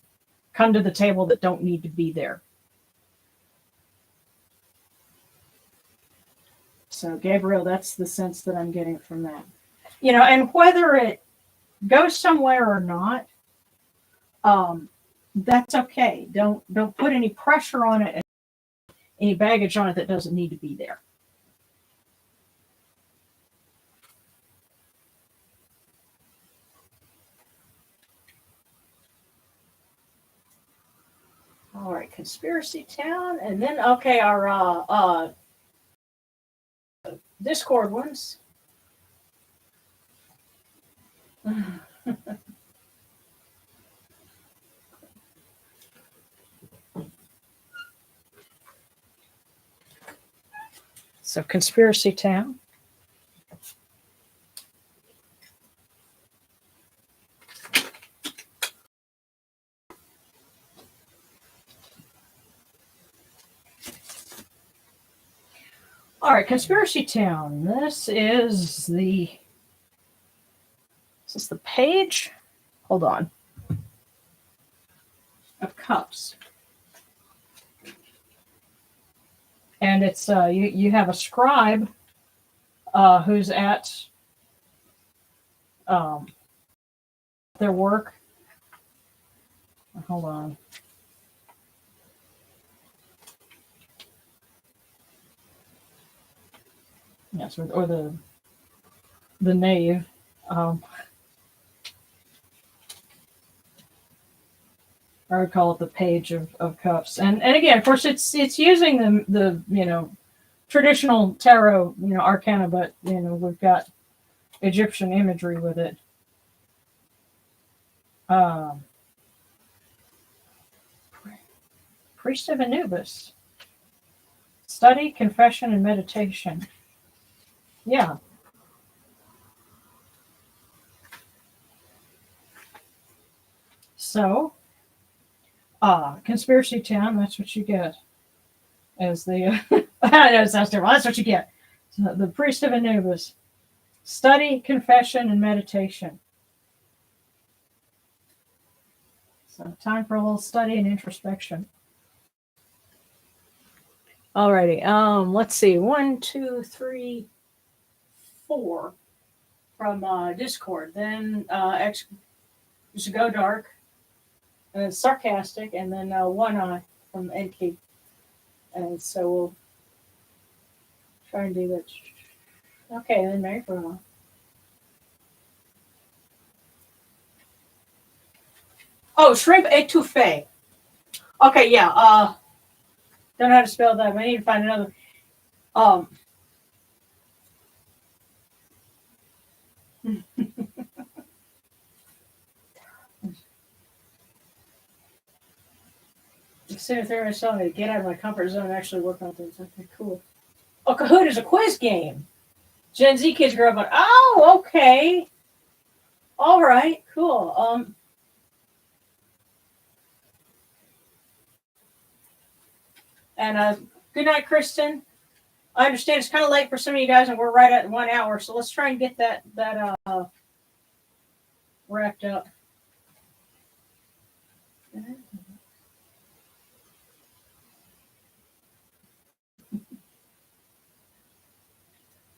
come to the table that don't need to be there. So, Gabriel, that's the sense that I'm getting from that. And whether it goes somewhere or not, that's okay. Don't put any pressure on it, and any baggage on it that doesn't need to be there. All right, Conspiracy Town, and then okay, our Discord ones. So, Conspiracy Town. All right, Conspiracy Town. This is the page. Hold on. Of Cups. And it's you have a scribe who's at their work. Hold on. Yes, or the knave. I would call it the Page of Cups, and again, of course, it's using the traditional tarot arcana, but we've got Egyptian imagery with it. Priest of Anubis. Study, confession, and meditation. Yeah. So, Conspiracy Town, that's what you get. As the, I know it sounds terrible, that's what you get. So the Priest of Anubis. Study, confession, and meditation. So, time for a little study and introspection. Alrighty, let's see. 1, 2, 3, 4 from Discord. Then just go dark, and then sarcastic, and then one eye from NK. And so we'll try and do that. Okay, then Mary Bruno. Oh, shrimp étouffée. Okay, yeah. Don't know how to spell that, but I need to find another. As soon as they're telling me to get out of my comfort zone and actually work on things. Okay, cool. Oh, Kahoot is a quiz game. Gen Z kids grow up on, oh, okay. All right, cool. And good night, Kristen. I understand it's kind of late for some of you guys, and we're right at 1 hour, so let's try and get that wrapped up.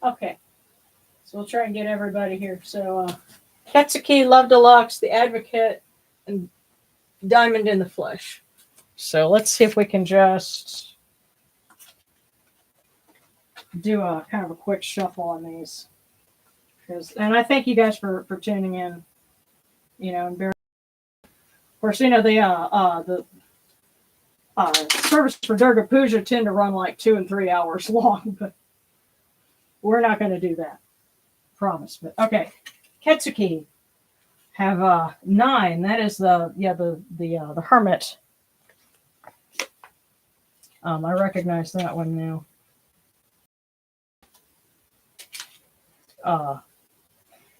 Okay, so we'll try and get everybody here. So, Ketsuki, Love Deluxe, The Advocate, and Diamond in the Flesh. So let's see if we can just do a kind of a quick shuffle on these. And I thank you guys for tuning in. And of course, the service for Durga Puja tend to run like 2 and 3 hours long, but we're not going to do that. Promise. But okay, Ketsuki have 9. That is the Hermit. I recognize that one now.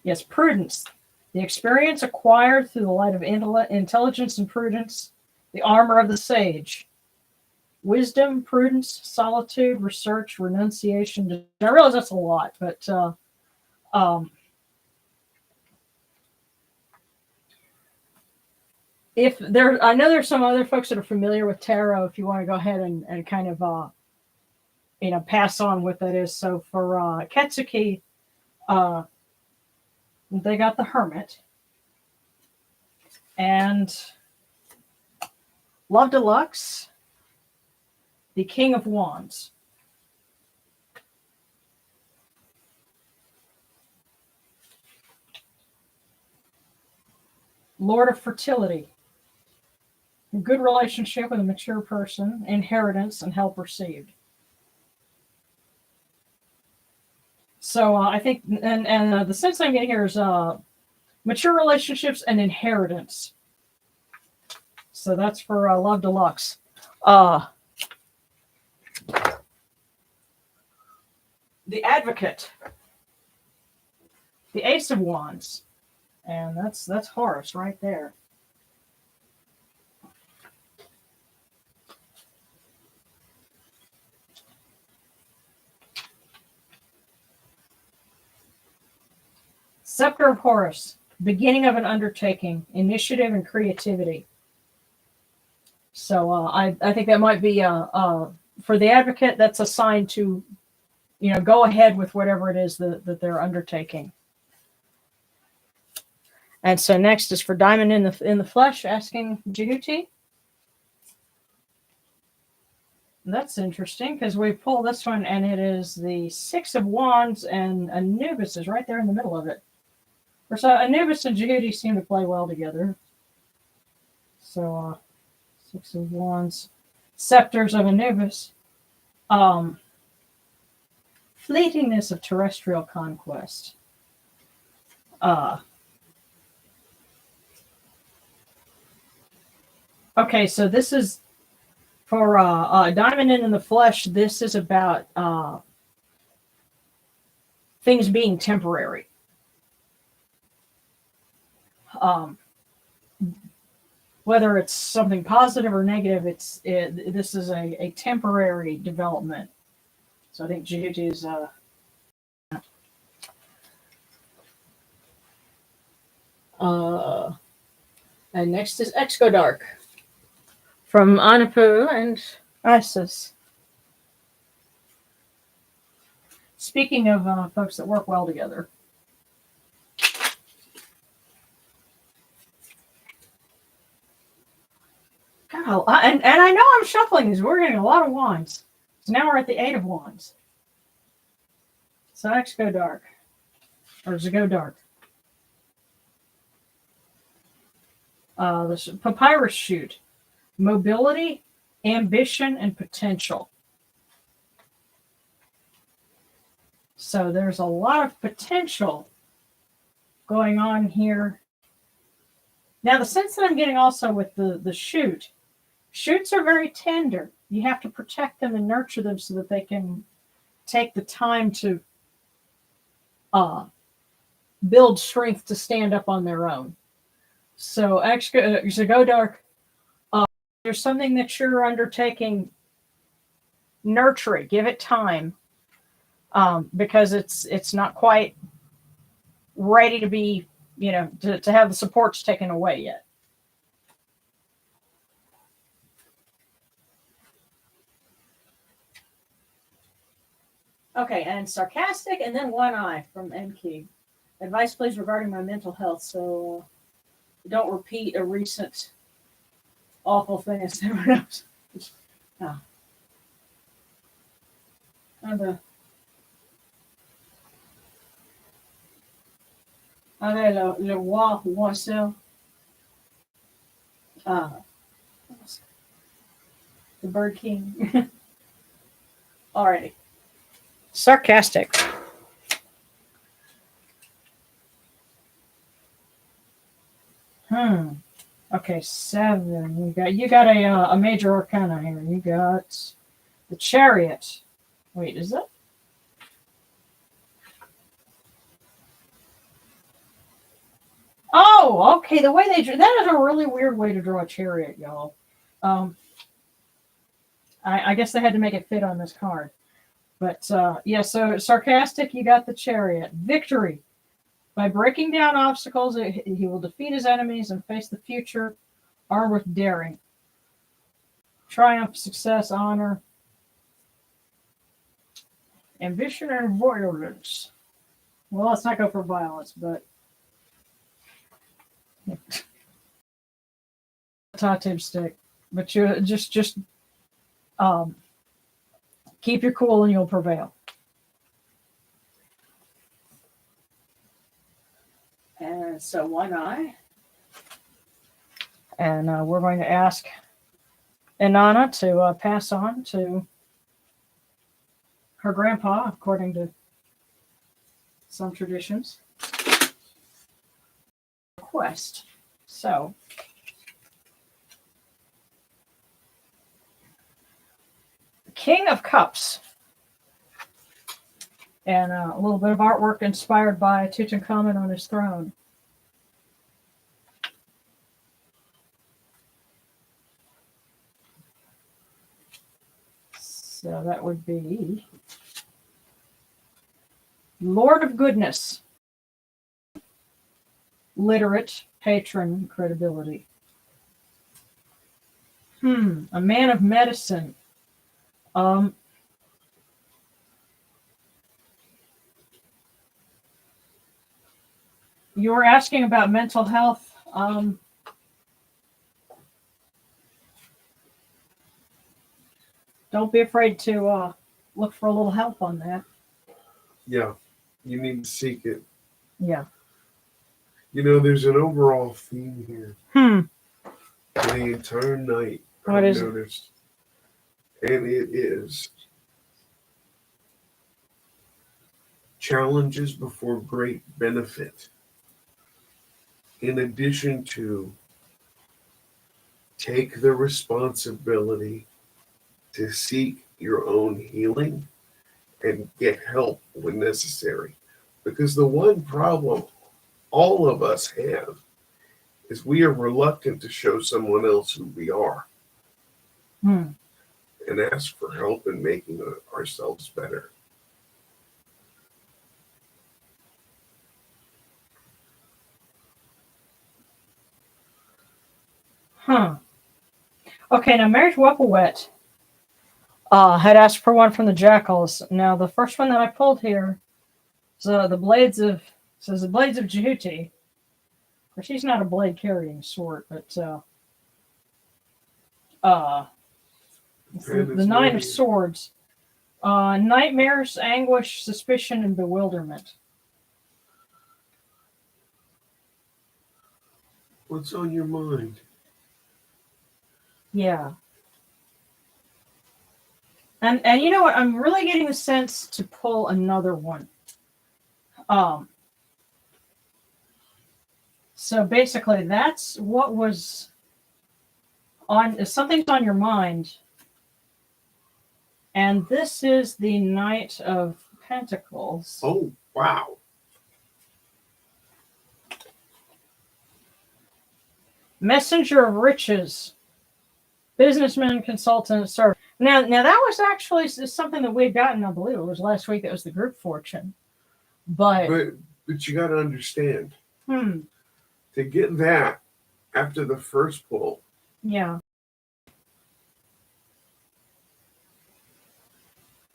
Yes, prudence. The experience acquired through the light of intelligence and prudence. The armor of the sage. Wisdom, prudence, solitude, research, renunciation. I realize that's a lot, but I know there's some other folks that are familiar with tarot. If you want to go ahead and kind of pass on what that is. So for Ketsuki, they got the Hermit and Love Deluxe, the King of Wands. Lord of Fertility. A good relationship with a mature person, inheritance, and help received. So I think, and the sense I'm getting here is mature relationships and inheritance. So that's for Love Deluxe. The Advocate. The Ace of Wands. And that's Horus right there. Scepter of Horus, beginning of an undertaking, initiative and creativity. So I think that might be for the Advocate. That's a sign to, go ahead with whatever it is that they're undertaking. And so next is for Diamond in the Flesh, asking Jehuti. That's interesting because we pull this one and it is the 6 of Wands and Anubis is right there in the middle of it. So Anubis and Jehuti seem to play well together. So 6 of Wands, Scepters of Anubis, fleetingness of terrestrial conquest. Okay, so this is for Diamond in the Flesh. This is about things being temporary. Whether it's something positive or negative, this is a temporary development. So I think Jehuti is and next is Exodark from Anapu and Isis. Speaking of folks that work well together. God, and I know I'm shuffling these. We're getting a lot of wands. So now we're at the 8 of Wands. So next go dark. Or does it go dark? This Papyrus Shoot. Mobility, ambition, and potential. So there's a lot of potential going on here. Now, the sense that I'm getting also with the shoot, shoots are very tender. You have to protect them and nurture them so that they can take the time to build strength to stand up on their own. So actually, so go dark. There's something that you're undertaking. Nurture it. Give it time, because it's not quite ready to be, to have the supports taken away yet. Okay, and sarcastic, and then one eye from MK. Advice, please, regarding my mental health. So don't repeat a recent awful thing as everyone else. Oh. Le roi Roissel. The Bird King. Alrighty. Sarcastic. Okay, 7. You got a major arcana here. You got the Chariot. Wait, is that? Oh, okay. The way they drew that is a really weird way to draw a chariot, y'all. I guess they had to make it fit on this card. But yeah, so sarcastic, you got the Chariot. Victory. By breaking down obstacles, he will defeat his enemies and face the future armed with daring. Triumph, success, honor, ambition, and violence. Well, let's not go for violence, but Tatim stick. But you just keep your cool and you'll prevail. And so one eye. And we're going to ask Inanna to pass on to her grandpa, according to some traditions. Quest. So, the King of Cups. And a little bit of artwork inspired by Tutankhamun on his throne. So that would be Lord of Goodness. Literate, patron, credibility. A man of medicine. You were asking about mental health. Don't be afraid to look for a little help on that. Yeah, you need to seek it. Yeah. There's an overall theme here. For the entire night, What I've is it? noticed. And it is challenges before great benefit. In addition to take the responsibility to seek your own healing and get help when necessary. Because the one problem all of us have is we are reluctant to show someone else who we are and ask for help in making ourselves better. Okay, now Marriage Wepplewet had asked for one from the Jackals. Now, the first one that I pulled here is the Blades of Jehuti. Of course, he's not a blade carrying sword, but the Nine of Swords. Nightmares, anguish, suspicion, and bewilderment. What's on your mind? Yeah. And you know what? I'm really getting the sense to pull another one. So basically, that's what was on. If something's on your mind, and this is the Knight of Pentacles. Oh, wow. Messenger of riches, businessman, consultant, servant. Now that was actually something that we had gotten. I believe it was last week. That was the group fortune. But you got to understand, to get that after the first pull. Yeah.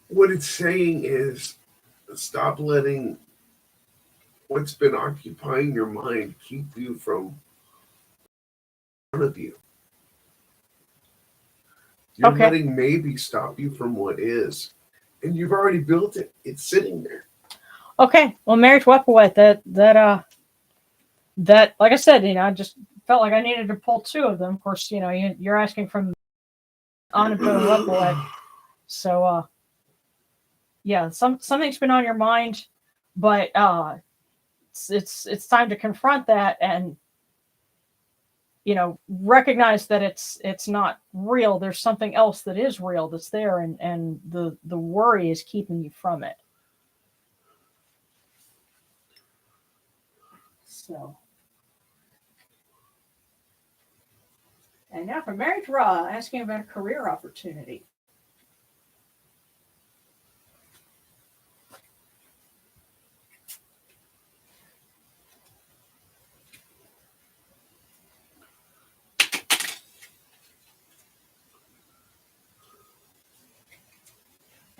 What it's saying is, stop letting what's been occupying your mind keep you from front of you. You're letting maybe stop you from what is. And you've already built it. It's sitting there. Okay. Well, Marriage Weapawet, that, like I said, I just felt like I needed to pull two of them. Of course, you're asking from Anato and Weapawet. So, yeah, something's been on your mind, but it's time to confront that and recognize that it's not real. There's something else that is real that's there, and the worry is keeping you from it. So, and now for Marriage Raw, asking about a career opportunity.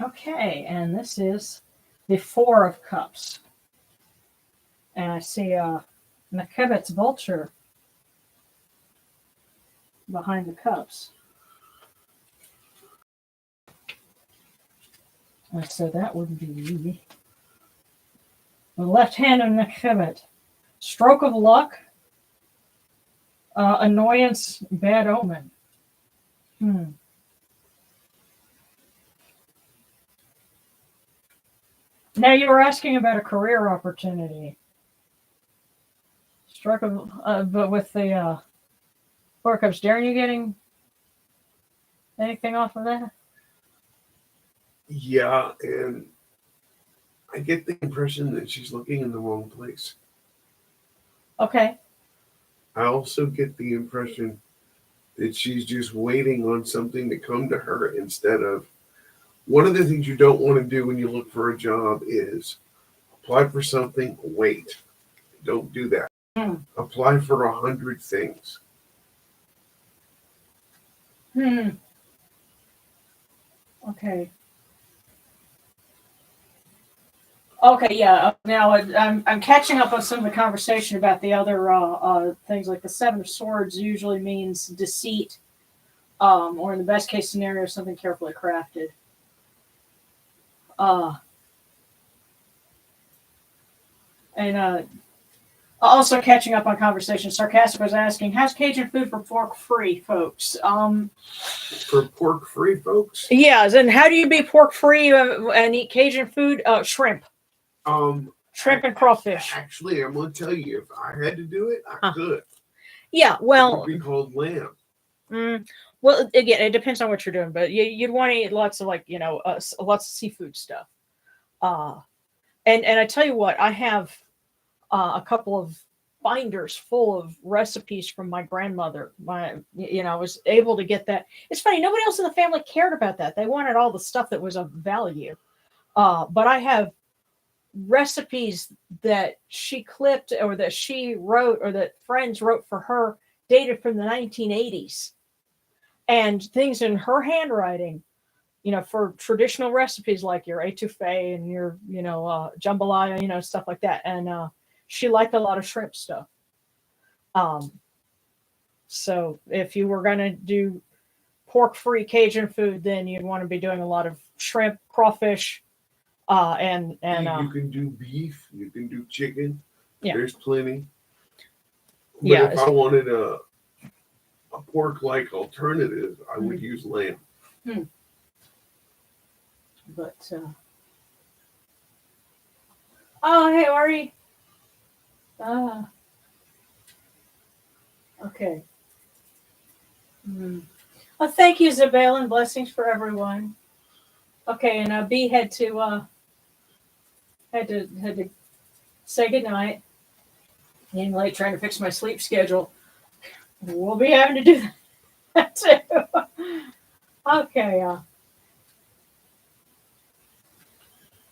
Okay, and this is the Four of Cups. And I see Kemetic vulture behind the cups. And so that would be the left hand of Kemetic. Stroke of luck, annoyance, bad omen. Now you were asking about a career opportunity. Stroke of, but with the Four of Cups, Darren, you getting anything off of that? Yeah, and I get the impression that she's looking in the wrong place. Okay. I also get the impression that she's just waiting on something to come to her instead of. One of the things you don't want to do when you look for a job is apply for something, wait. Don't do that. Apply for 100 things. Okay. Okay, yeah. Now I'm catching up on some of the conversation about the other things. Like the Seven of Swords usually means deceit, or in the best case scenario, something carefully crafted. And also catching up on conversation. Sarcastic was asking, "How's Cajun food for pork-free folks?" For pork-free folks? Yeah, and how do you be pork-free and eat Cajun food? Shrimp. Shrimp and crawfish. Actually, I'm going to tell you, if I had to do it, I could. Yeah, well. It would be called lamb. Well, again, it depends on what you're doing, but you'd want to eat lots of lots of seafood stuff. And I tell you what, I have a couple of binders full of recipes from my grandmother. I was able to get that. It's funny, nobody else in the family cared about that. They wanted all the stuff that was of value. But I have recipes that she clipped or that she wrote or that friends wrote for her dated from the 1980s. And things in her handwriting, for traditional recipes like your etouffee and your, jambalaya, stuff like that. And she liked a lot of shrimp stuff. So if you were going to do pork-free Cajun food, then you'd want to be doing a lot of shrimp, crawfish, and you can do beef, you can do chicken. Yeah. There's plenty. But if I wanted a pork-like alternative, I would use lamb. But oh, hey, Ari. Okay. Well, thank you, Isabel, and blessings for everyone. Okay, and B had to say goodnight. Getting late trying to fix my sleep schedule. we'll be having to do that too. Okay.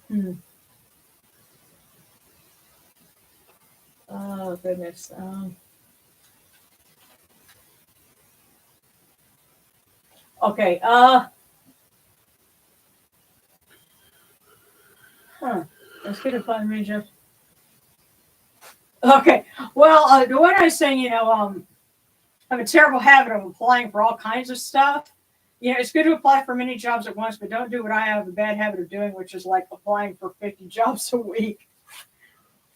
Hmm. Oh goodness. Okay. Let's get a fun range up. Okay. Well, the one I was saying, I have a terrible habit of applying for all kinds of stuff. It's good to apply for many jobs at once, but don't do what I have a bad habit of doing, which is like applying for 50 jobs a week.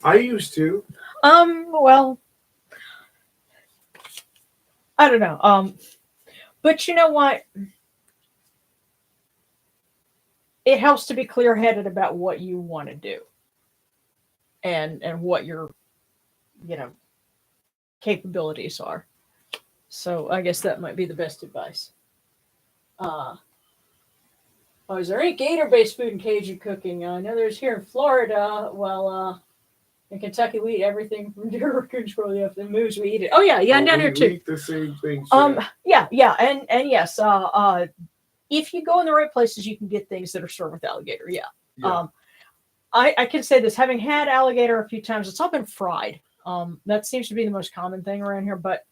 I used to. Well, I don't know. But you know what? It helps to be clear-headed about what you want to do and what your, capabilities are. So I guess that might be the best advice. Is there any gator-based food in Cajun cooking? I know there's here in Florida. Well, in Kentucky, we eat everything from deer control. If it moves, we eat it. Oh yeah, and down here too. Eat the same thing. So. Yeah, and yes. If you go in the right places, you can get things that are served with alligator. Yeah. I can say this, having had alligator a few times, it's all been fried. That seems to be the most common thing around here, but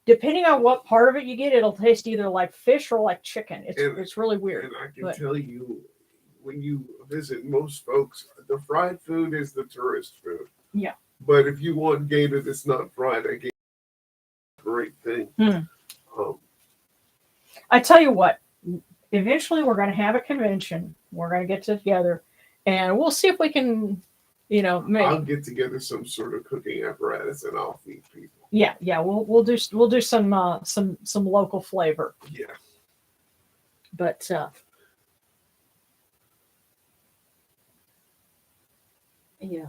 depending on what part of it you get, it'll taste either like fish or like chicken. It's really weird. And I can tell you, when you visit most folks, the fried food is the tourist food. Yeah. But if you want gator that's not fried, I gator is a great thing. I tell you what, eventually we're going to have a convention. We're going to get together, and we'll see if we can, I'll get together some sort of cooking apparatus and I'll feed people. Yeah. We'll do some local flavor. Yeah. But yeah.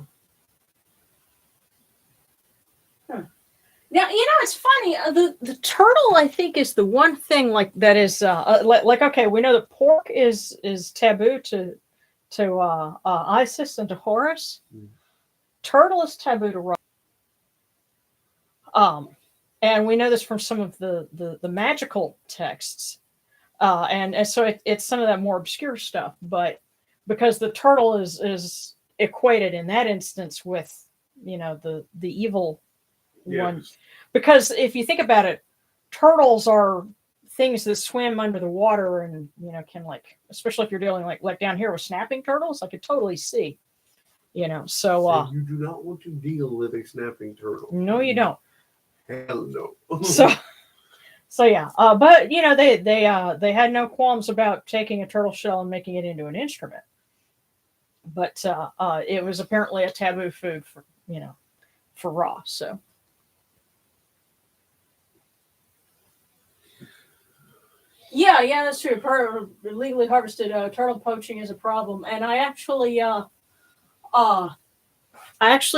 Now it's funny. The turtle, I think, is the one thing like that is like okay. We know that pork is taboo to Isis and to Horus. Turtle is taboo to Ra. And we know this from some of the magical texts, and so it's some of that more obscure stuff. But because the turtle is equated in that instance with the evil one, because if you think about it, turtles are things that swim under the water and can, like, especially if you're dealing like down here with snapping turtles, I could totally see, so you do not want to deal with a snapping turtle. No, you don't. Hell no. so yeah, but they had no qualms about taking a turtle shell and making it into an instrument, but it was apparently a taboo food for Ra. So yeah, that's true. Legally harvested turtle poaching is a problem, and I actually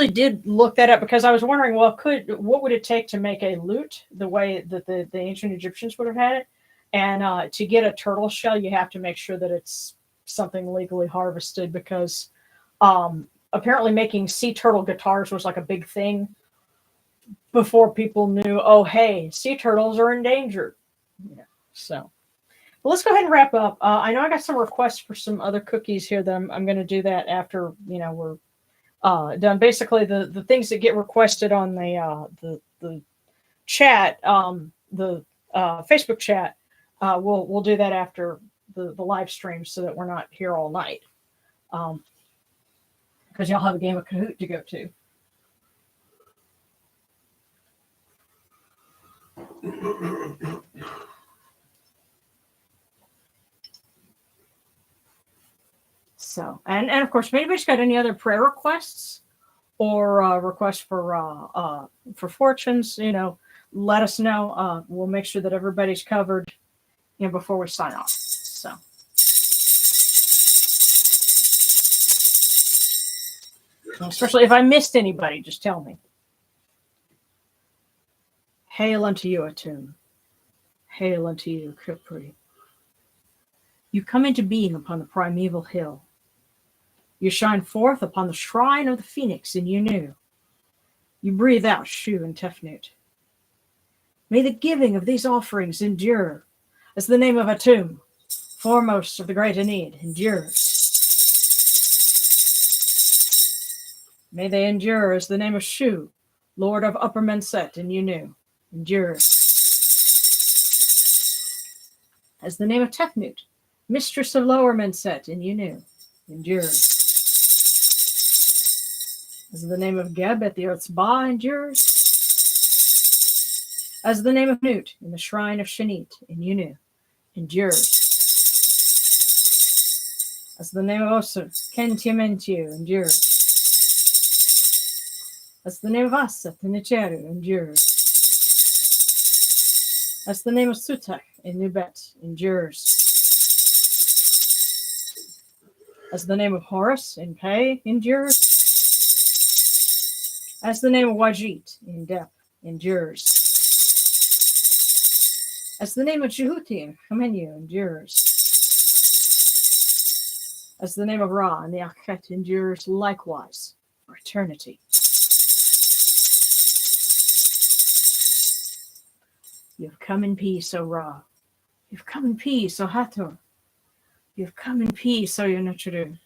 did look that up because I was wondering, well, what would it take to make a lute the way that the ancient Egyptians would have had it? And to get a turtle shell, you have to make sure that it's something legally harvested, because apparently making sea turtle guitars was like a big thing before people knew, oh, hey, sea turtles are endangered. So. Well, let's go ahead and wrap up. I know I got some requests for some other cookies here that I'm going to do that after we're done. Basically, the things that get requested on the chat, the Facebook chat, we'll do that after the live stream, so that we're not here all night, because y'all have a game of Kahoot to go to. So, and of course, if anybody's got any other prayer requests or requests for fortunes, let us know. We'll make sure that everybody's covered, before we sign off. So, especially if I missed anybody, just tell me. Hail unto you, Atum. Hail unto you, Khepri. You come into being upon the primeval hill. You shine forth upon the shrine of the phoenix in Yunu. You breathe out Shu and Tefnut. May the giving of these offerings endure as the name of Atum, foremost of the great Aeneid, endures. May they endure as the name of Shu, Lord of Upper Menset in Yunu, endures. As the name of Tefnut, Mistress of Lower Menset in Yunu, endures. As the name of Geb at the Earth's Ba endures. As the name of Nut in the Shrine of Shanit in Yunu, endures. As the name of Osir, Kentiamentiu, endures. As the name of Asat in Nicheru, endures. As the name of Sutak in Nubet, endures. As the name of Horus in Pei, endures. As the name of Wajit in Dep, endures. As the name of Jehuti in Chamenu, endures. As the name of Ra in the Akhet endures likewise for eternity. You've come in peace, O Ra. You've come in peace, O Hathor. You've come in peace, O Yonachuru.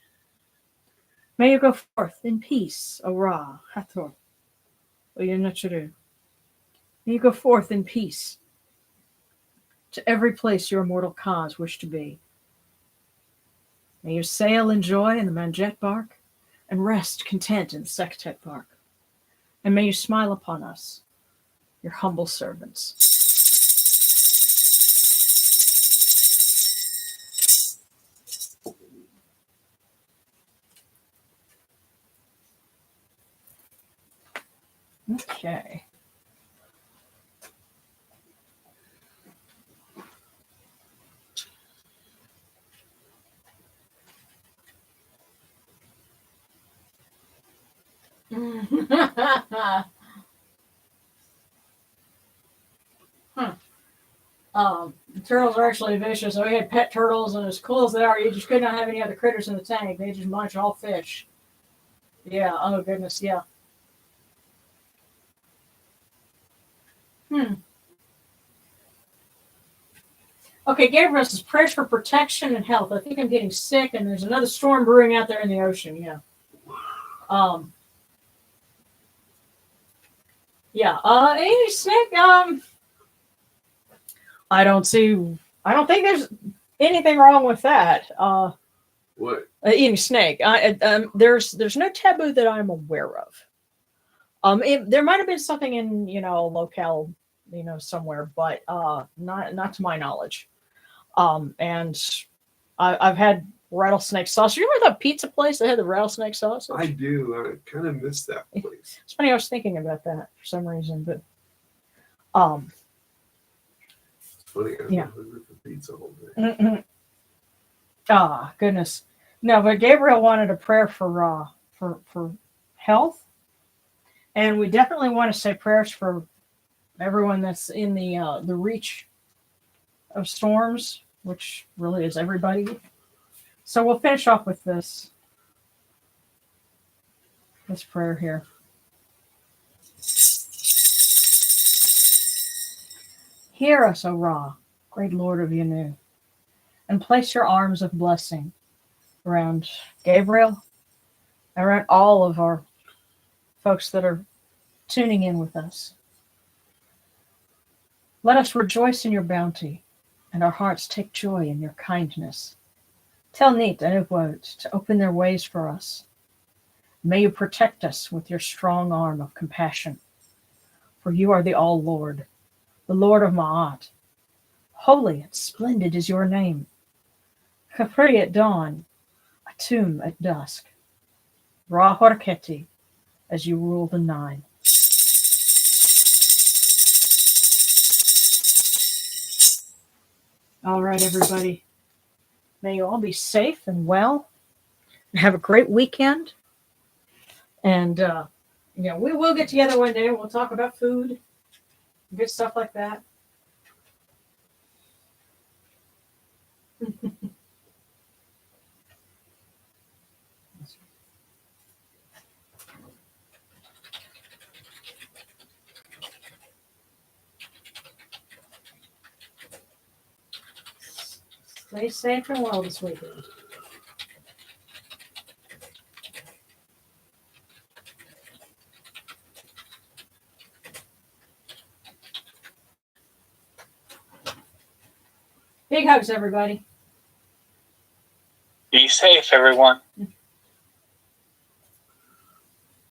May you go forth in peace, O Ra, Hathor, O Yonachuru. May you go forth in peace to every place your immortal cause wish to be. May you sail in joy in the Manjet bark and rest content in the Sektet bark. And may you smile upon us, your humble servants. Okay. The turtles are actually vicious. So we had pet turtles, and as cool as they are, you just could not have any other critters in the tank. They just munch all fish. Yeah. Oh goodness. Yeah. Okay, Gabriel says prayers for protection and health. I think I'm getting sick, and there's another storm brewing out there in the ocean. Yeah. Yeah. Any snake. I don't think there's anything wrong with that. What? Eating snake. There's no taboo that I'm aware of. There might have been something in locale, somewhere, but not to my knowledge. And I've had rattlesnake sausage. You remember that pizza place that had the rattlesnake sausage? I do. I kind of miss that place. It's funny. I was thinking about that for some reason, but it's funny. I've been hungry for pizza all day. Goodness. No, but Gabriel wanted a prayer for health, and we definitely want to say prayers for everyone that's in the reach of storms, which really is everybody. So we'll finish off with this prayer here. Hear us, O Ra, great Lord of Yanu, and place your arms of blessing around Gabriel, around all of our folks that are tuning in with us. Let us rejoice in your bounty, and our hearts take joy in your kindness. Tell Neat and Uvwot to open their ways for us. May you protect us with your strong arm of compassion, for you are the All-Lord, the Lord of Ma'at. Holy and splendid is your name. Khafri at dawn, Atum at dusk. Ra Horketi, as you rule the Nine. All right, everybody. May you all be safe and well. And have a great weekend. And, we will get together one day. We'll talk about food, good stuff like that. Stay safe and well this weekend. Big hugs, everybody. Be safe, everyone.